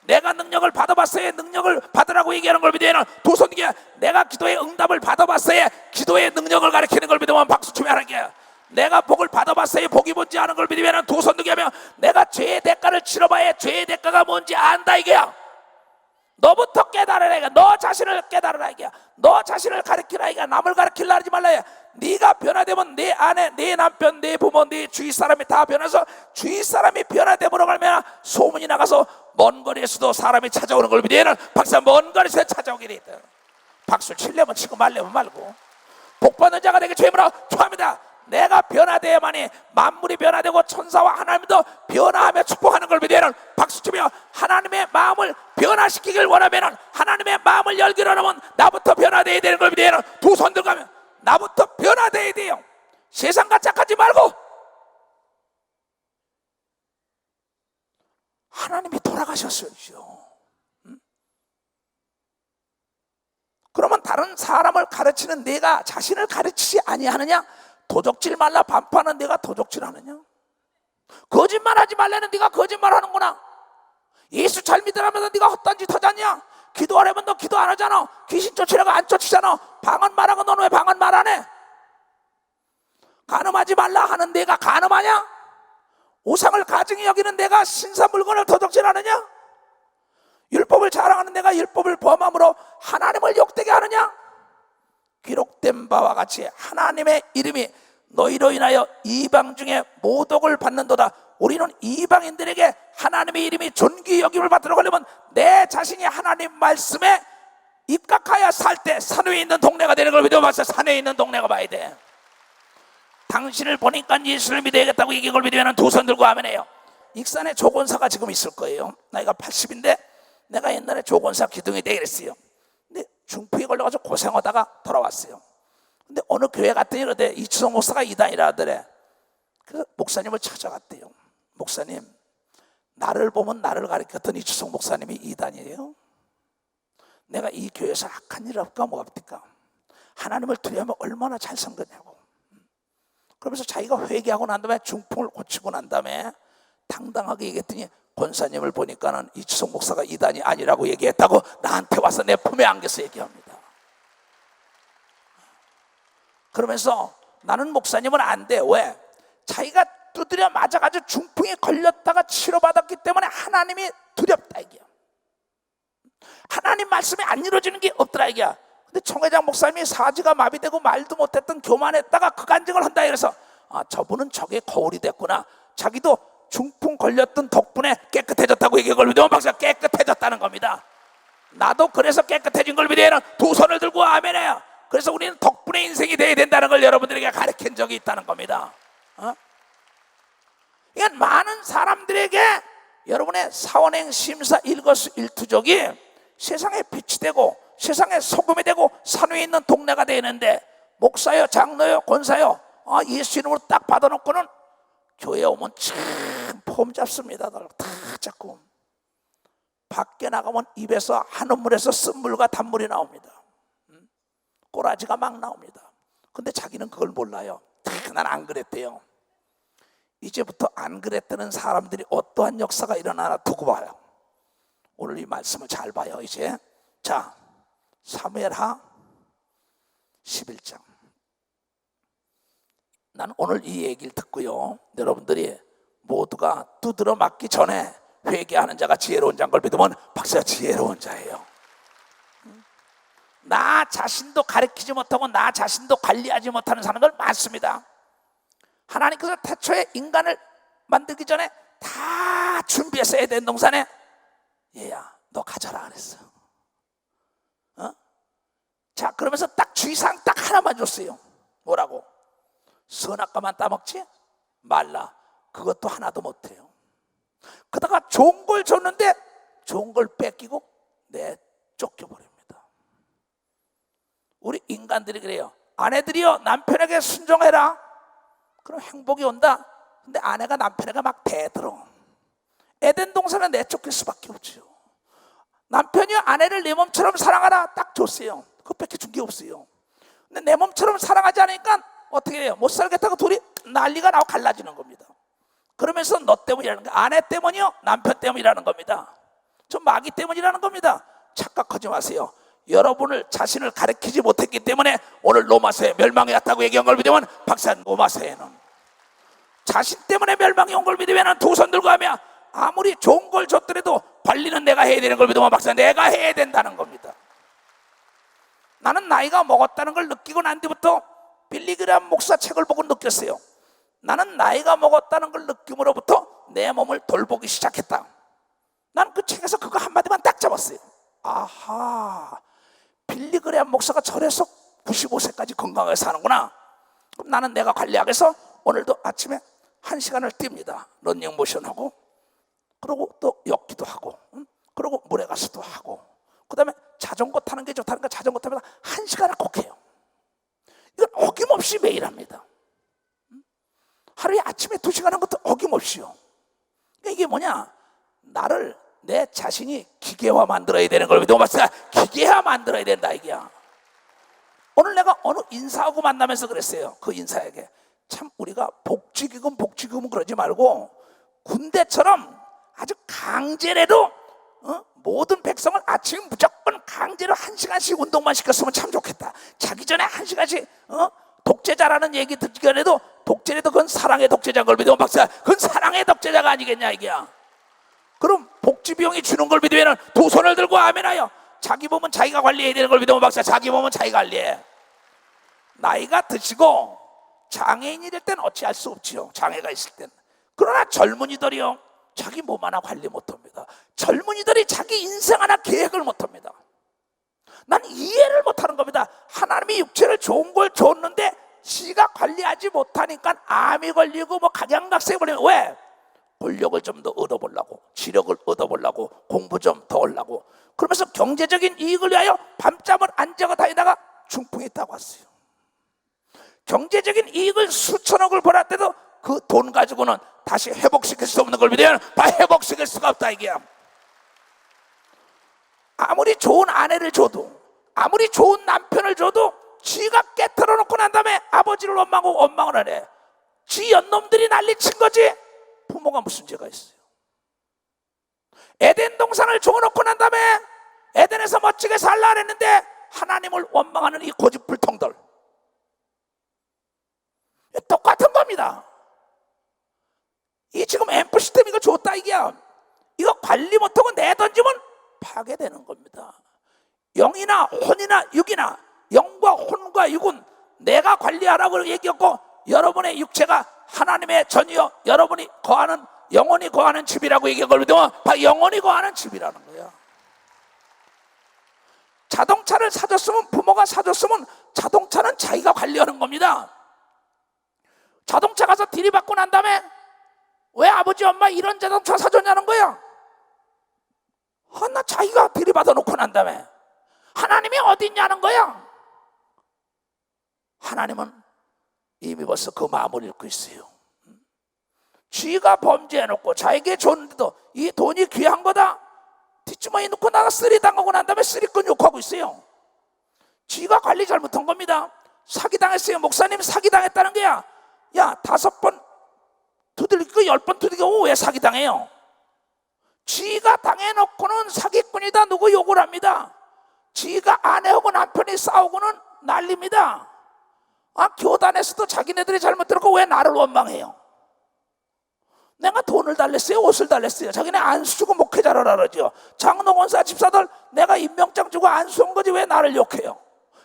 내가 능력을 받아봤어야 능력을 받으라고 얘기하는 걸 믿으면 도선이게, 내가 기도의 응답을 받아봤어야 기도의 능력을 가르치는 걸 믿으면 박수 치며 하나님께, 내가 복을 받아봤어야 복이 뭔지 아는 걸 믿으면 도선이게 하며, 내가 죄의 대가를 치러봐야 죄의 대가가 뭔지 안다 이게야. 너부터 깨달으라 이게, 너 자신을 깨달으라 이게, 너 자신을 가르치라 이게, 남을 가르치려 하지 말라 이게. 네가 변화되면 내 아내, 내 남편, 내 부모, 내 주위 사람이 다 변해서 주위 사람이 변화됨으로 가면 소문이 나가서 먼 거리에서도 사람이 찾아오는 걸 믿으면 박사, 먼 거리에서 찾아오게 돼 있다. 박수 치려면 치고 말려면 말고, 복받는 자가 내게 죄물어 초합니다. 내가 변화되어야만이 만물이 변화되고 천사와 하나님도 변화하며 축복하는 걸 믿으면 박수치며, 하나님의 마음을 변화시키길 원하면, 하나님의 마음을 열기로 하면 나부터 변화되어야 되는 걸 믿으면 두 손 들어가면 나부터 변화되어야 돼요. 세상과 짝하지 말고 하나님이 돌아가셨어요. 그러면 다른 사람을 가르치는 내가 자신을 가르치지 아니하느냐? 도적질 말라 반포하는 내가 도적질하느냐? 거짓말하지 말라는 네가 거짓말하는구나. 예수 잘 믿으라면서 네가 헛된 짓 하잖냐? 기도하려면 너 기도 안 하잖아. 귀신 쫓으려고 안 쫓으잖아. 방언 말하고 너는 왜 방언 말 안 해? 간음하지 말라 하는 내가 간음하냐? 우상을 가증히 여기는 내가 신사 물건을 도적질하느냐? 율법을 자랑하는 내가 율법을 범함으로 하나님을 욕되게 하느냐? 기록된 바와 같이 하나님의 이름이 너희로 인하여 이방 중에 모독을 받는도다. 우리는 이방인들에게 하나님의 이름이 존귀 여김을 받도록 하려면 내 자신이 하나님 말씀에 입각하여 살 때 산 위에 있는 동네가 되는 걸 믿어봤어요. 산 위에 있는 동네가 봐야 돼. 당신을 보니까 예수를 믿어야겠다고 얘기한 걸 믿으면 두 손 들고 아멘해요. 익산에 조권사가 지금 있을 거예요. 나이가 80인데 내가 옛날에 조권사 기둥이 되게 그랬어요. 근데 중풍에 걸려가지고 고생하다가 돌아왔어요. 근데 어느 교회 갔더니 그러대, 이추성 목사가 이단이라 하더래. 그 목사님을 찾아갔대요. 목사님, 나를 보면 나를 가리켰던 이추성 목사님이 이단이에요? 내가 이 교회에서 악한 일을 할까 뭐합니까? 하나님을 두려워하면 얼마나 잘 산 거냐고. 그러면서 자기가 회개하고 난 다음에 중풍을 고치고 난 다음에 당당하게 얘기했더니 권사님을 보니까는 이치성 목사가 이단이 아니라고 얘기했다고 나한테 와서 내 품에 안겨서 얘기합니다. 그러면서 나는 목사님은 안 돼. 왜? 자기가 두드려 맞아가지고 중풍에 걸렸다가 치료받았기 때문에 하나님이 두렵다 이게야. 하나님 말씀이 안 이루어지는 게 없더라 이게야. 근데 총회장 목사님이 사지가 마비되고 말도 못했던 교만했다가 그간증을 한다 이래서 저분은 저게 거울이 됐구나. 자기도 중풍 걸렸던 덕분에 깨끗해졌다고 얘기한 걸 믿으면 박사가 깨끗해졌다는 겁니다. 나도 그래서 깨끗해진 걸 믿으면 두 손을 들고 아멘해요. 그래서 우리는 덕분에 인생이 돼야 된다는 걸 여러분들에게 가르친 적이 있다는 겁니다. 그러니까 많은 사람들에게 여러분의 사원행 심사 일거수일투족이 세상에 빛이 되고 세상에 소금이 되고 산 위에 있는 동네가 되는데 목사요 장로요 권사요 예수 이름으로 딱 받아놓고는 교회에 오면 참 폼 잡습니다. 다 잡고 밖에 나가면 입에서 한우물에서 쓴물과 단물이 나옵니다. 꼬라지가 막 나옵니다. 근데 자기는 그걸 몰라요. 난 안 그랬대요. 이제부터 안 그랬다는 사람들이 어떠한 역사가 일어나나 두고 봐요. 오늘 이 말씀을 잘 봐요. 이제 자 사무엘하 11장. 난 오늘 이 얘기를 듣고요, 여러분들이 모두가 두드러 맞기 전에 회개하는 자가 지혜로운 자인 걸 믿으면 박사가 지혜로운 자예요. 나 자신도 가르치지 못하고 나 자신도 관리하지 못하는 사람들 많습니다. 하나님께서 태초에 인간을 만들기 전에 다 준비해서 에덴 동산에 얘야 너 가져라 그랬어. 자 그러면서 딱 주의사항 딱 하나만 줬어요. 뭐라고? 선악과만 따먹지 말라. 그것도 하나도 못해요. 그러다가 좋은 걸 줬는데 좋은 걸 뺏기고 내쫓겨버립니다. 우리 인간들이 그래요. 아내들이요 남편에게 순종해라. 그럼 행복이 온다. 근데 아내가 남편에게 막 대들어. 에덴 동산에 내쫓길 수밖에 없죠. 남편이 아내를 내 몸처럼 사랑하라 딱 줬어요. 그것밖에 준 게 없어요. 근데 내 몸처럼 사랑하지 않으니까 어떻게 해요? 못 살겠다고 둘이 난리가 나고 갈라지는 겁니다. 그러면서 너 때문이라는 거, 아내 때문이요 남편 때문이라는 겁니다. 저 마귀 때문이라는 겁니다. 착각하지 마세요. 여러분을 자신을 가르치지 못했기 때문에 오늘 로마서에 멸망이 왔다고 얘기한 걸 믿으면 박사 로마서에는 자신 때문에 멸망이 온 걸 믿으면 두 손 들고 하면 아무리 좋은 걸 줬더라도 관리는 내가 해야 되는 걸 믿으면 박사 내가 해야 된다는 겁니다. 나는 나이가 먹었다는 걸 느끼고 난 뒤부터 빌리그람 목사 책을 보고 느꼈어요. 나는 나이가 먹었다는 걸 느낌으로부터 내 몸을 돌보기 시작했다. 난 그 책에서 그거 한마디만 딱 잡았어요. 아하, 빌리그람 목사가 저래서 95세까지 건강하게 사는구나. 그럼 나는 내가 관리하겠어. 오늘도 아침에 1시간을 뜁니다. 런닝모션하고 그리고 또 엮기도 하고 그리고 물에 가서도 하고 그 다음에 자전거 타는 게 좋다니까 자전거 타면 1시간을 꼭 해요. 이건 어김없이 매일 합니다. 하루에 아침에 2시간 하는 것도 어김없이요. 그러니까 이게 뭐냐, 나를 내 자신이 기계화 만들어야 되는 걸 믿어 봤어요. 기계화 만들어야 된다 이게야. 오늘 내가 어느 인사하고 만나면서 그랬어요. 그 인사에게 참 우리가 복지기금 그러지 말고 군대처럼 아주 강제라도 모든 백성을 아침 무조건 강제로 1시간씩 운동만 시켰으면 참 좋겠다. 자기 전에 1시간씩 독재자라는 얘기 듣기만 해도 독재라도 그건 사랑의 독재자인 걸 믿으면 박사 그건 사랑의 독재자가 아니겠냐 이게야. 그럼 복지비용이 주는 걸 믿으면 두 손을 들고 아멘하여 자기 몸은 자기가 관리해야 되는 걸 믿으면 박사 자기 몸은 자기가 관리해. 나이가 드시고 장애인이 될 땐 어찌할 수 없지요. 장애가 있을 땐. 그러나 젊은이들이요 자기 몸 하나 관리 못합니다. 젊은이들이 자기 인생 하나 계획을 못합니다. 난 이해를 못하는 겁니다. 하나님이 육체를 좋은 걸 줬는데 지가 관리하지 못하니까 암이 걸리고 뭐 각양각색이 걸리면 왜? 권력을 좀 더 얻어보려고, 지력을 얻어보려고, 공부 좀 더 하려고 그러면서 경제적인 이익을 위하여 밤잠을 안 자고 다니다가 중풍이 있다고 왔어요. 경제적인 이익을 수천억을 벌었대도 그 돈 가지고는 다시 회복시킬 수 없는 걸 믿으면 다 회복시킬 수가 없다 이게야. 아무리 좋은 아내를 줘도 아무리 좋은 남편을 줘도 지가 깨트려 놓고 난 다음에 아버지를 원망하고 원망을 하네. 지 연놈들이 난리친 거지. 부모가 무슨 죄가 있어요? 에덴 동산을 줘놓고 난 다음에 에덴에서 멋지게 살라 그랬는데 하나님을 원망하는 이 고집불통들, 똑같은 겁니다. 이 지금 앰프 시스템 이거 좋다 이게야. 이거 관리 못하고 내던지면 파괴되는 겁니다. 영이나 혼이나 육이나 영과 혼과 육은 내가 관리하라고 얘기했고, 여러분의 육체가 하나님의 전이요 여러분이 거하는 영원히 거하는 집이라고 얘기한 거거든요. 영원히 거하는 집이라는 거예요. 자동차를 사줬으면, 부모가 사줬으면 자동차는 자기가 관리하는 겁니다. 자동차 가서 들이받고 난 다음에 왜 아버지 엄마 이런 자동차 사줬냐는 거야. 나 자기가 들이받아 놓고 난 다음에 하나님이 어디 있냐는 거야. 하나님은 이미 벌써 그 마음을 읽고 있어요. 쥐가 범죄해놓고 자기에게 줬는데도 이 돈이 귀한 거다, 뒷주머니에 넣고 나가 쓰리 당하고 난 다음에 쓰리꾼 욕하고 있어요. 쥐가 관리 잘못한 겁니다. 사기당했어요. 목사님 사기당했다는 거야. 야, 5번 두들기고 10번 두들기고 왜 사기당해요? 쥐가 당해놓고는 사기꾼이다 누구 욕을 합니다. 쥐가 아내하고 남편이 싸우고는 난립니다. 교단에서도 자기네들이 잘못 들었고 왜 나를 원망해요? 내가 돈을 달랬어요? 옷을 달랬어요? 자기네 안수 주고 목회 잘하라 그러죠. 장로권사 집사들 내가 임명장 주고 안수한 거지 왜 나를 욕해요?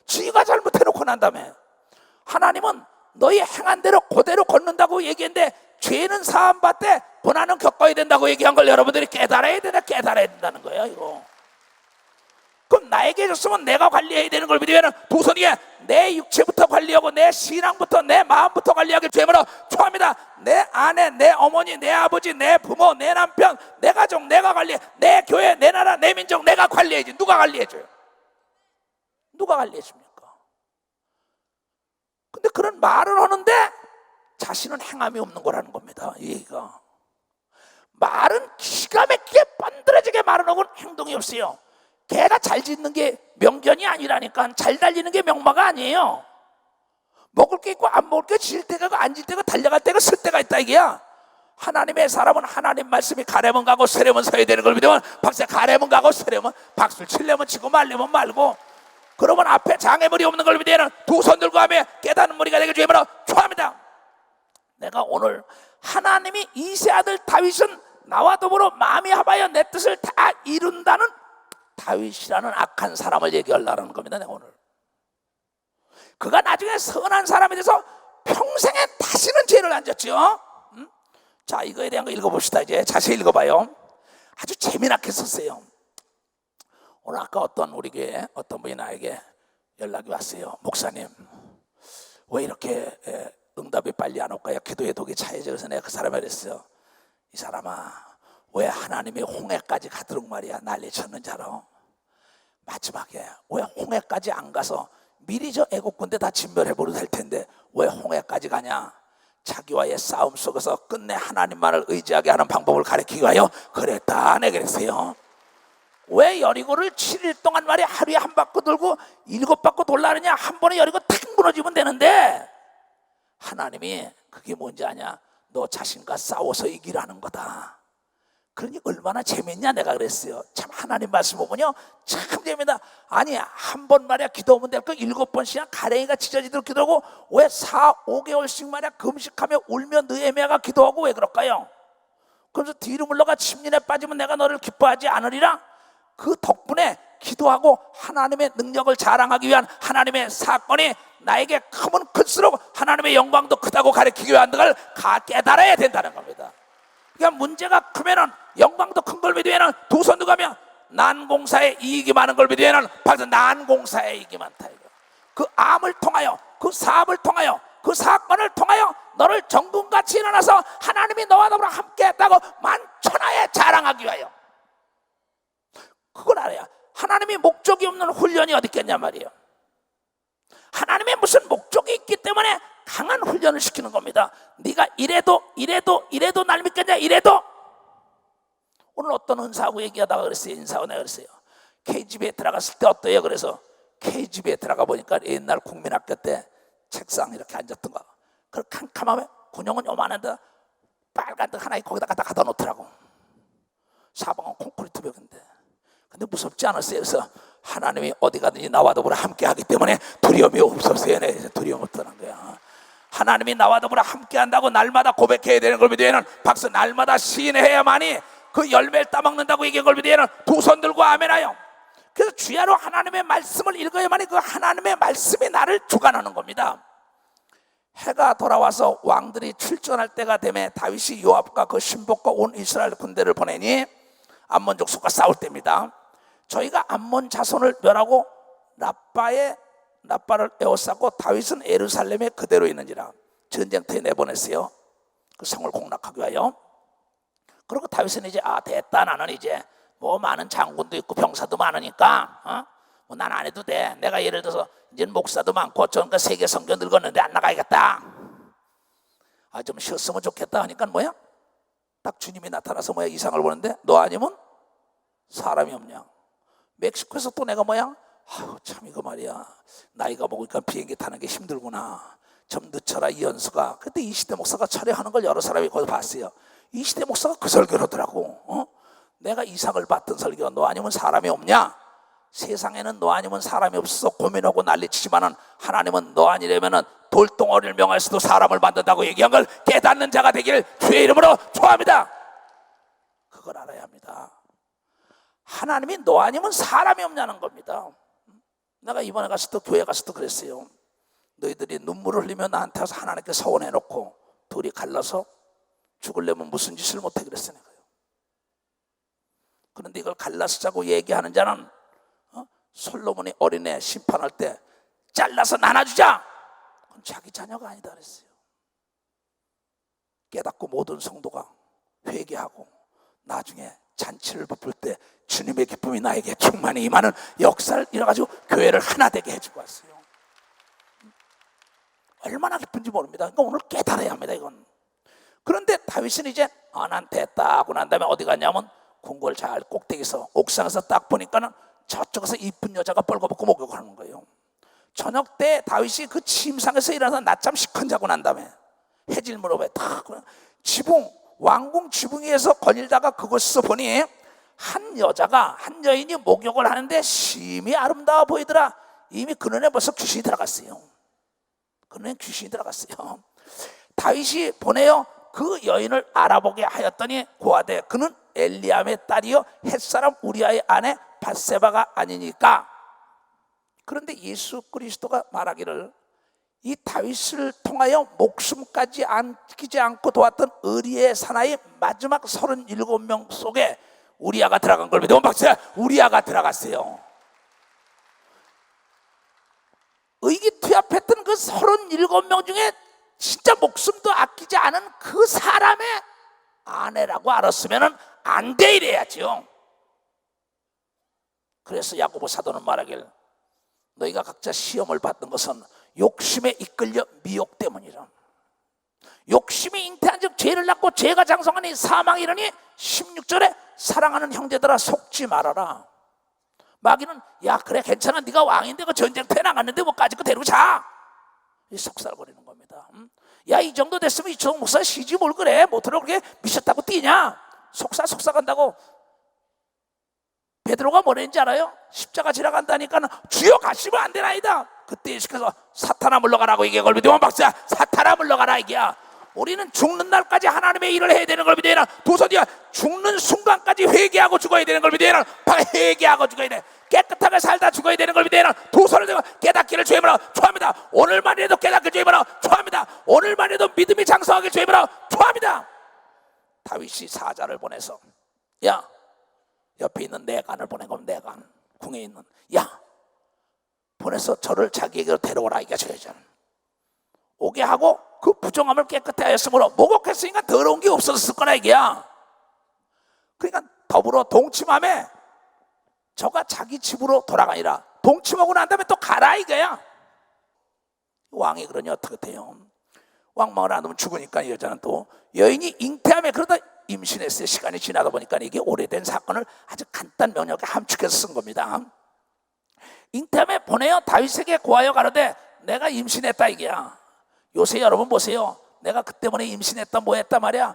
쥐가 잘못해놓고 난 다음에 하나님은 너희 행한 대로 그대로 걷는다고 얘기했는데 죄는 사함받되 고난은 겪어야 된다고 얘기한 걸 여러분들이 깨달아야 된다는 거예요. 이거 그럼 나에게 줬으면 내가 관리해야 되는 걸 믿으면 도선이에 내 육체부터 관리하고 내 신앙부터 내 마음부터 관리하길 주님으로 초합니다. 내 아내, 내 어머니, 내 아버지, 내 부모, 내 남편, 내 가족 내가 관리해. 내 교회, 내 나라, 내 민족 내가 관리해야지. 누가 관리해줘요? 누가 관리해줍니까? 근데 그런 말을 하는데 자신은 행함이 없는 거라는 겁니다. 이 얘기가. 말은 기가 막히게 번들어지게 말을 하고 행동이 없어요. 개가 잘 짖는 게 명견이 아니라니까. 잘 달리는 게 명마가 아니에요. 먹을 게 있고 안 먹을 게 질 때가 있고 안 질 때가 달려갈 때가 쓸 때가 있다 이게야. 하나님의 사람은 하나님 말씀이 가려면 가고 서려면 서야 되는 걸 믿으면 박수, 가려면 가고 서려면 박수를 치려면 치고 말려면 말고, 그러면 앞에 장애물이 없는 걸 믿으면 두 손 들고 하며 깨닫는 머리가 되게 주님으로 축원합니다. 내가 오늘 하나님이 이세 아들 다윗은 나와 더불어 마음이 합하여 내 뜻을 다 이룬다는 다윗이라는 악한 사람을 얘기하려는 겁니다. 내가 오늘 그가 나중에 선한 사람이 돼서 평생에 다시는 죄를 안 졌죠. 자, 이거에 대한 거 읽어봅시다. 이제 자세히 읽어봐요. 아주 재미나게 썼어요. 오늘 아까 어떤 우리 교회 어떤 분이 나에게 연락이 왔어요. 목사님 왜 이렇게 응답이 빨리 안 올까요? 기도의 독이 차야죠. 그래서 내가 그 사람에 그랬어요. 이 사람아, 왜 하나님이 홍해까지 가도록 말이야 난리 쳤는지 알아? 마지막에 왜 홍해까지 안 가서 미리 저 애국군대 다 진멸해버려도 될 텐데 왜 홍해까지 가냐? 자기와의 싸움 속에서 끝내 하나님만을 의지하게 하는 방법을 가르치기 위하여 그랬다. 내가 그랬어요. 왜 여리고를 7일 동안 말이야 하루에 한 바퀴 돌고 7바퀴 돌라느냐? 한 번에 여리고 탁 무너지면 되는데 하나님이 그게 뭔지 아냐? 너 자신과 싸워서 이기라는 거다. 그러니 얼마나 재밌냐 내가 그랬어요. 참 하나님 말씀 보면요 참 재밌다. 아니 한 번 말이야 기도하면 될 거 7번씩이나 가랭이가 찢어지도록 기도하고 왜 4, 5개월씩 말이야 금식하며 울며 느헤미야가 기도하고 왜 그럴까요? 그래서 뒤로 물러가 침륜에 빠지면 내가 너를 기뻐하지 않으리라. 그 덕분에 기도하고 하나님의 능력을 자랑하기 위한 하나님의 사건이 나에게 크면 클수록 하나님의 영광도 크다고 가르치기 위한 걸 깨달아야 된다는 겁니다. 그러니까 문제가 크면은 영광도 큰 걸 믿으면은 두 손 들고 가면 난공사에 이익이 많은 걸 믿으면은 바로 난공사에 이익이 많다 이거. 그 암을 통하여 그 사업을 통하여 그 사건을 통하여 너를 정금같이 일어나서 하나님이 너와 더불어 함께 했다고 만천하에 자랑하기 위하여. 그걸 알아야. 하나님이 목적이 없는 훈련이 어디 있겠냐 말이에요. 하나님의 무슨 목적이 있기 때문에 강한 훈련을 시키는 겁니다. 네가 이래도 날 믿겠냐? 이래도. 오늘 어떤 은사하고 얘기하다가 그랬어요. 인사하고 내가 그랬어요. KGB에 들어갔을 때 어때요? 그래서 KGB에 들어가 보니까 옛날 국민학교 때 책상 이렇게 앉았던 거. 그걸 캄캄하면 군용은 요만한데 빨간 듯 하나 거기다 갖다 놓더라고. 사방은 콘크리트 벽인데. 근데 무섭지 않았어요. 그래서 하나님이 어디 가든지 나와 더불어 함께 하기 때문에 두려움이 없었어요. 네, 두려움 없다는 거야. 하나님이 나와 더불어 함께 한다고 날마다 고백해야 되는 걸 믿으면 박수, 날마다 시인해야만이 그 열매를 따먹는다고 얘기한 걸 믿으면 두 손 들고 아멘하여. 그래서 주야로 하나님의 말씀을 읽어야만이 그 하나님의 말씀이 나를 주관하는 겁니다. 해가 돌아와서 왕들이 출전할 때가 되매 다윗이 요압과 그 신복과 온 이스라엘 군대를 보내니 암몬 족속과 싸울 때입니다. 저희가 암몬 자손을 멸하고 라빠를 에워싸고 다윗은 예루살렘에 그대로 있는지라. 전쟁터에 내보냈어요. 그 성을 공략하기 위하여. 그리고 다윗은 이제 됐다, 나는 이제 뭐 많은 장군도 있고 병사도 많으니까 뭐 난 안 해도 돼. 내가 예를 들어서 이제 목사도 많고 저니까 세계 성경 늙었는데 안 나가야겠다. 좀 쉬었으면 좋겠다 하니까 뭐야? 딱 주님이 나타나서 뭐야? 이상을 보는데 너 아니면 사람이 없냐? 멕시코에서 또 내가 뭐야? 참 이거 말이야, 나이가 먹으니까 비행기 타는 게 힘들구나. 좀 늦춰라 이연수가. 그때 이시대 목사가 촬영하는 걸 여러 사람이 거기서 봤어요. 이시대 목사가 그 설교를 하더라고. 내가 이상을 받던 설교, 너 아니면 사람이 없냐? 세상에는 너 아니면 사람이 없어서 고민하고 난리치지만은 하나님은 너 아니려면은 돌덩어리를 명하여서도 사람을 만든다고 얘기한 걸 깨닫는 자가 되기를 주의 이름으로 축원합니다. 그걸 알아야 합니다. 하나님이 너 아니면 사람이 없냐는 겁니다. 내가 이번에 갔을 때 교회 갔을 때 그랬어요. 너희들이 눈물을 흘리며 나한테 와서 하나님께 서원해놓고 둘이 갈라서 죽으려면 무슨 짓을 못해 그랬어요. 내가요. 그런데 이걸 갈라서자고 얘기하는 자는 솔로몬이 어린애 심판할 때 잘라서 나눠주자, 그건 자기 자녀가 아니다 그랬어요. 깨닫고 모든 성도가 회개하고 나중에 잔치를 베풀 때 주님의 기쁨이 나에게 충만히 임하는 역사를 이뤄가지고 교회를 하나 되게 해주고 왔어요. 얼마나 기쁜지 모릅니다. 그러니까 오늘 깨달아야 합니다. 이건. 그런데 다윗은 이제 난 됐다 하고 난 다음에 어디 갔냐면 궁궐 잘 꼭대기에서 옥상에서 딱 보니까는 저쪽에서 이쁜 여자가 뻘거벗고 목욕을 하는 거예요. 저녁 때 다윗이 그 침상에서 일어나서 낮잠 시큰 자고 난 다음에 해질 무렵에 탁 지붕, 왕궁 지붕 위에서 거닐다가 그곳에서 보니 한 여인이 목욕을 하는데 심히 아름다워 보이더라. 이미 그 눈에 벌써 귀신이 들어갔어요. 그 눈에 귀신이 들어갔어요. 다윗이 보내어 그 여인을 알아보게 하였더니 고하되 그는 엘리암의 딸이요 햇사람 우리아의 아내 밧세바가 아니니까. 그런데 예수 그리스도가 말하기를 이 다윗을 통하여 목숨까지 안기지 않고 도왔던 의리의 사나이 마지막 37명 속에 우리아가 들어간 걸 믿으면 박수야. 우리아가 들어갔어요. 의기투합했던 그 37명 중에 진짜 목숨도 아끼지 않은 그 사람의 아내라고 알았으면 안 돼 이래야죠. 그래서 야고보 사도는 말하길 너희가 각자 시험을 받는 것은 욕심에 이끌려 미혹 때문이라. 욕심이 잉태한 즉 죄를 낳고 죄가 장성하니 사망이 이르니 16절에 사랑하는 형제들아 속지 말아라. 마귀는 야 그래 괜찮아 네가 왕인데 그 전쟁터에 나갔는데 뭐까지 그 데리고 자. 이 속살거리는 겁니다. 야 이 정도 됐으면 이초동 목사 시지 뭘 그래 모터로 그렇게 미쳤다고 뛰냐. 속사간다고. 베드로가 뭐랬는지 알아요? 십자가 지나간다니까 주여 가시면 안 되나이다. 그때 예수께서 사탄아 물러가라고 얘기해 걸 믿으면 박수야. 사탄아 물러가라 이게야. 우리는 죽는 날까지 하나님의 일을 해야 되는 걸 믿어야 두 손이야. 죽는 순간까지 회개하고 죽어야 되는 걸 믿어야 회개하고 죽어야 돼. 깨끗하게 살다 죽어야 되는 걸 믿어야 두 손을 들고 깨닫기를 주님으로 축원합니다. 오늘만이라도 깨닫기를 주님으로 축원합니다. 오늘만이라도 믿음이 장성하길 주님으로 축원합니다. 다윗이 사자를 보내서 야 옆에 있는 내간을 보낸 겁니다. 내간 궁에 있는 야 보내서 저를 자기에게로 데려오라 이게 줘야죠. 오게 하고 그 부정함을 깨끗해 하였으므로 목욕했으니까 더러운 게 없어졌을 거라 이게야. 그러니까 더불어 동침함에 저가 자기 집으로 돌아가니라. 동침하고 난 다음에 또 가라 이거야. 왕이 그러니 어떻게 돼요? 왕망을 안 하면 죽으니까 이 여자는 또 여인이 잉태함에 그러다 임신했어요. 시간이 지나다 보니까 이게 오래된 사건을 아주 간단 명료하게 함축해서 쓴 겁니다. 잉태함에 보내어 다윗에게 고하여 가로되 내가 임신했다 이게야. 요새 여러분 보세요. 내가 그 때문에 임신했다 뭐 했다 말이야.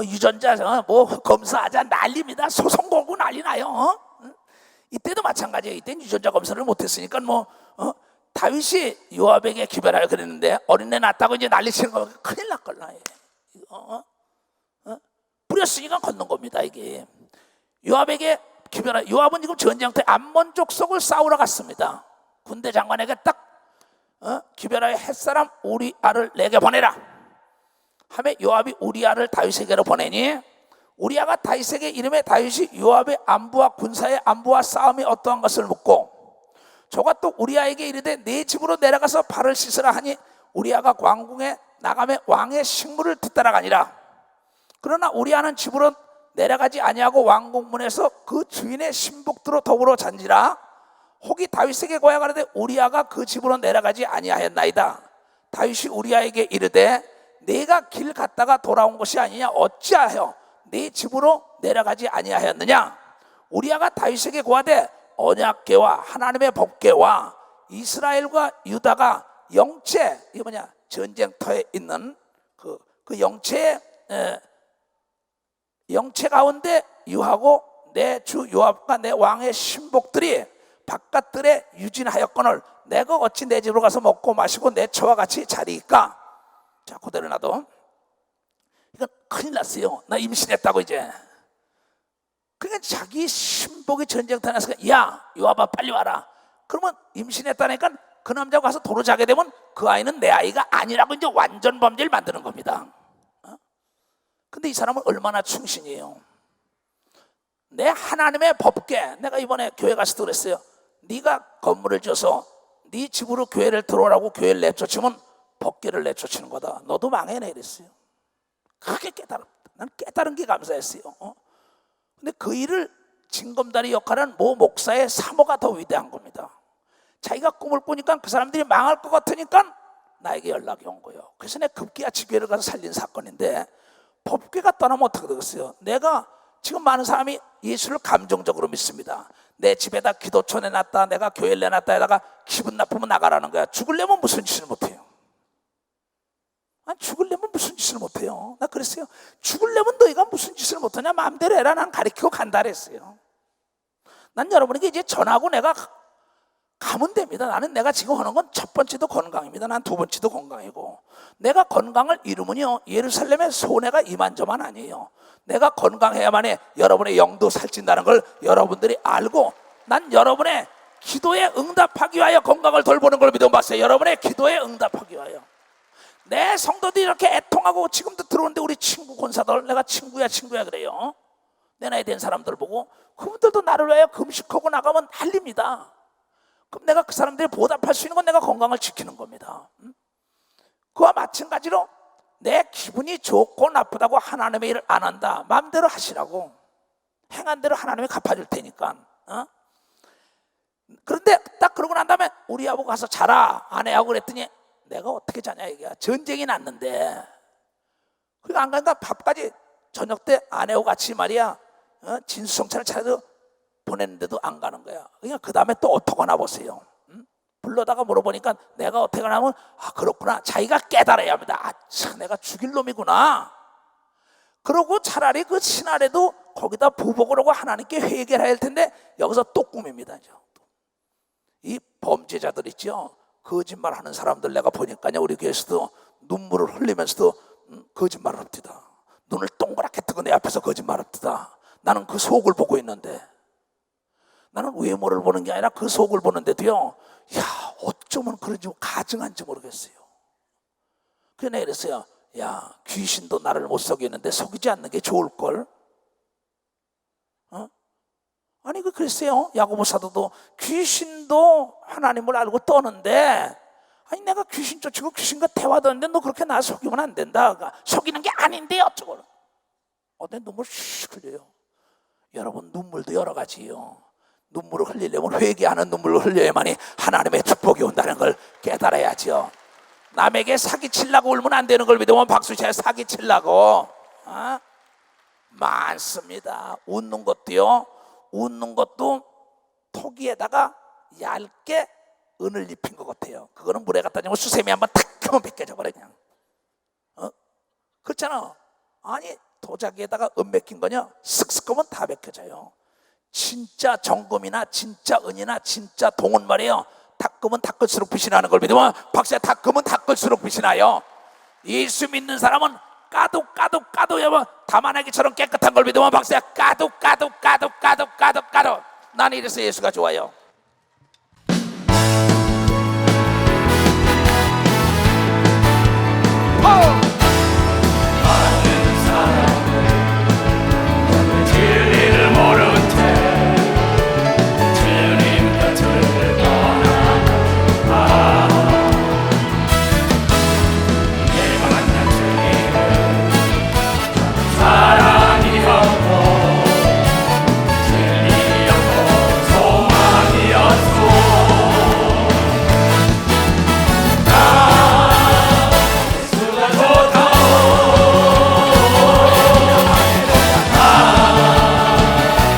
유전자 뭐 검사하자 난립니다. 소송 걸고 난리 나요. 이때도 마찬가지예요. 이때는 유전자 검사를 못했으니까 다윗이 요압에게 기별하여 그랬는데 어린애 낳았다고 이제 난리치는 거 큰일 났걸라. 뿌렸으니까 걷는 겁니다. 이게 요압에게 기별하여, 요압은 지금 전쟁터에 암몬 족속을 싸우러 갔습니다. 군대 장관에게 딱 기별하여 햇사람 우리아를 내게 보내라 하며 요압이 우리아를 다윗에게로 보내니 우리아가 다윗에게 이름에 다윗이 요압의 안부와 군사의 안부와 싸움이 어떠한 것을 묻고 저가 또 우리아에게 이르되 네 집으로 내려가서 발을 씻으라 하니 우리아가 왕궁에 나가며 왕의 식물을 뒤따라가니라. 그러나 우리아는 집으로 내려가지 아니하고 왕궁문에서 그 주인의 신복들로 더불어 잔지라. 혹이 다윗에게 고하가라되 우리아가 그 집으로 내려가지 아니하였나이다. 다윗이 우리아에게 이르되 내가 길 갔다가 돌아온 것이 아니냐 어찌하여 네 집으로 내려가지 아니하였느냐. 우리아가 다윗에게 고하되 언약궤와 하나님의 법궤와 이스라엘과 유다가 영체, 이 뭐냐 전쟁터에 있는 그 영체 가운데 유하고 내 주 요압과 내 왕의 신복들이 바깥들에 유진하였거늘 내가 어찌 내 집으로 가서 먹고 마시고 내 처와 같이 자리일까. 자, 그대로 놔둬. 이건 큰일 났어요. 나 임신했다고 이제. 그러니까 자기 신복이 전쟁터에 나서 야 요압아 빨리 와라. 그러면 임신했다니까 그 남자가 가서 도로 자게 되면 그 아이는 내 아이가 아니라고 이제 완전 범죄를 만드는 겁니다. 근데 이 사람은 얼마나 충신이에요. 내 하나님의 법궤, 내가 이번에 교회 갔을 때 그랬어요. 네가 건물을 줘서 네 집으로 교회를 들어오라고 교회를 내쫓으면 법궤를 내쫓는 거다. 너도 망해내 이랬어요. 크게 깨달았다. 난 깨달은 게 감사했어요. 근데 그 일을 징검다리 역할은 모 목사의 사모가 더 위대한 겁니다. 자기가 꿈을 꾸니까 그 사람들이 망할 것 같으니까 나에게 연락이 온 거예요. 그래서 내가 급기야치 교회를 가서 살린 사건인데 법궤가 떠나면 어떻게 되겠어요? 내가 지금 많은 사람이 예수를 감정적으로 믿습니다. 내 집에다 기도처 내놨다, 내가 교회를 내놨다 에다가 기분 나쁘면 나가라는 거야. 죽으려면 무슨 짓을 못해요? 죽으려면 무슨 짓을 못해요? 나 그랬어요. 죽으려면 너희가 무슨 짓을 못하냐? 마음대로 해라. 난 가르치고 간다 그랬어요. 난 여러분에게 이제 전하고 내가 가면 됩니다. 나는 내가 지금 하는 건 첫 번째도 건강입니다. 난 두 번째도 건강이고, 내가 건강을 이루면요 예루살렘의 손해가 이만저만 아니에요. 내가 건강해야만이 여러분의 영도 살찐다는 걸 여러분들이 알고, 난 여러분의 기도에 응답하기 위하여 건강을 돌보는 걸 믿어봤어요. 여러분의 기도에 응답하기 위하여. 내 성도들이 이렇게 애통하고 지금도 들어오는데 우리 친구 권사들, 내가 친구야 그래요. 내 나이 된 사람들 보고 그분들도 나를 위하여 금식하고 나가면 난립니다. 그럼 내가 그 사람들이 보답할 수 있는 건 내가 건강을 지키는 겁니다. 그와 마찬가지로 내 기분이 좋고 나쁘다고 하나님의 일을 안 한다. 마음대로 하시라고. 행한 대로 하나님이 갚아줄 테니까. 그런데 딱 그러고 난 다음에 우리 아버가 가서 자라 아내하고 그랬더니 내가 어떻게 자냐 이게. 전쟁이 났는데. 그러니까 안 가니까 밥까지 저녁 때 아내하고 같이 말이야 진수성찬을 차려서 보냈는데도 안 가는 거야. 그러니까 그 다음에 또 어떻게 하나 보세요. 불러다가 물어보니까 내가 어떻게 하냐면 그렇구나. 자기가 깨달아야 합니다. 참 내가 죽일 놈이구나. 그러고 차라리 그 신하래도 거기다 부복을 하고 하나님께 회개를 해야 할 텐데 여기서 또 꿈입니다. 이 범죄자들 있죠. 거짓말하는 사람들 내가 보니까요 우리 교회에서도 눈물을 흘리면서도 거짓말을 합니다. 눈을 동그랗게 뜨고 내 앞에서 거짓말을 합니다. 나는 그 속을 보고 있는데, 나는 외모를 보는 게 아니라 그 속을 보는데도요 야 어쩌면 그런지 가증한지 모르겠어요. 그래서 내가 그랬어요. 야 귀신도 나를 못 속이는데 속이지 않는 게 좋을걸. 아니 그랬어요. 야고보 사도도 귀신도 하나님을 알고 떠는데, 아니 내가 귀신 쫓고 귀신과 대화도 하는데 너 그렇게 나 속이면 안 된다. 속이는 게 아닌데 어쩌고. 내 눈물 씩 흘려요. 여러분 눈물도 여러 가지요. 눈물을 흘리려면 회개하는 눈물을 흘려야만이 하나님의 축복이 온다는 걸 깨달아야죠. 남에게 사기치려고 울면 안 되는 걸 믿으면 박수쳐야 사기치려고 많습니다. 웃는 것도요, 웃는 것도 토기에다가 얇게 은을 입힌 것 같아요. 그거는 물에 갖다 주면 수세미 한번 탁 하면 벗겨져 버려 그냥. 그렇잖아. 아니 도자기에다가 은 맥힌 거냐 슥슥 하면 다 맥혀져요. 진짜 정금이나 진짜 은이나 진짜 동은 말이에요, 닦으면 닦을수록 빛이 나는 걸 믿으면 박사야, 닦으면 닦을수록 빛이 나요. 예수 믿는 사람은 까도 여보 다만하기처럼 깨끗한 걸 믿으면 박사야, 까도 나는 이래서 예수가 좋아요. 진리를 모른 채 주님 곁을 떠나 내가 만난 주님은 사랑이었고 진리였고 소망이었고 예수가 좋다.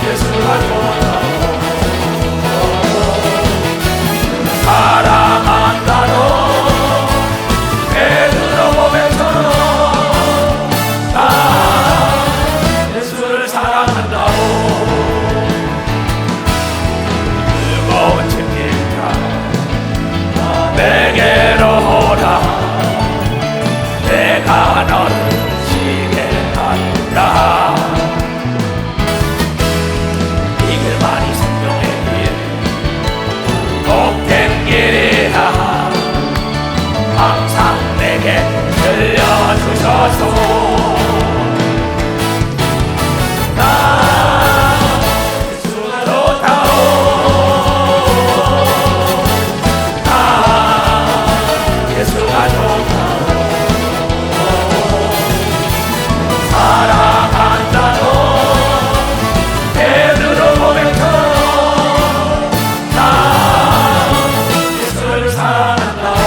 예수가 좋다. 사랑한다고 베드로 고백처럼 나 예수를 사랑한다고 뜨거운 책임자 내게로 오라. 내가 너를 지게 하리라. 이 길만이 생명의 길 복된 길이라. 항상 내게 들려주셔서 나 예수가 좋다오. 나 예수가 좋다오. 사랑한다고 베드로 고백처럼 나 예수를 사랑한다고.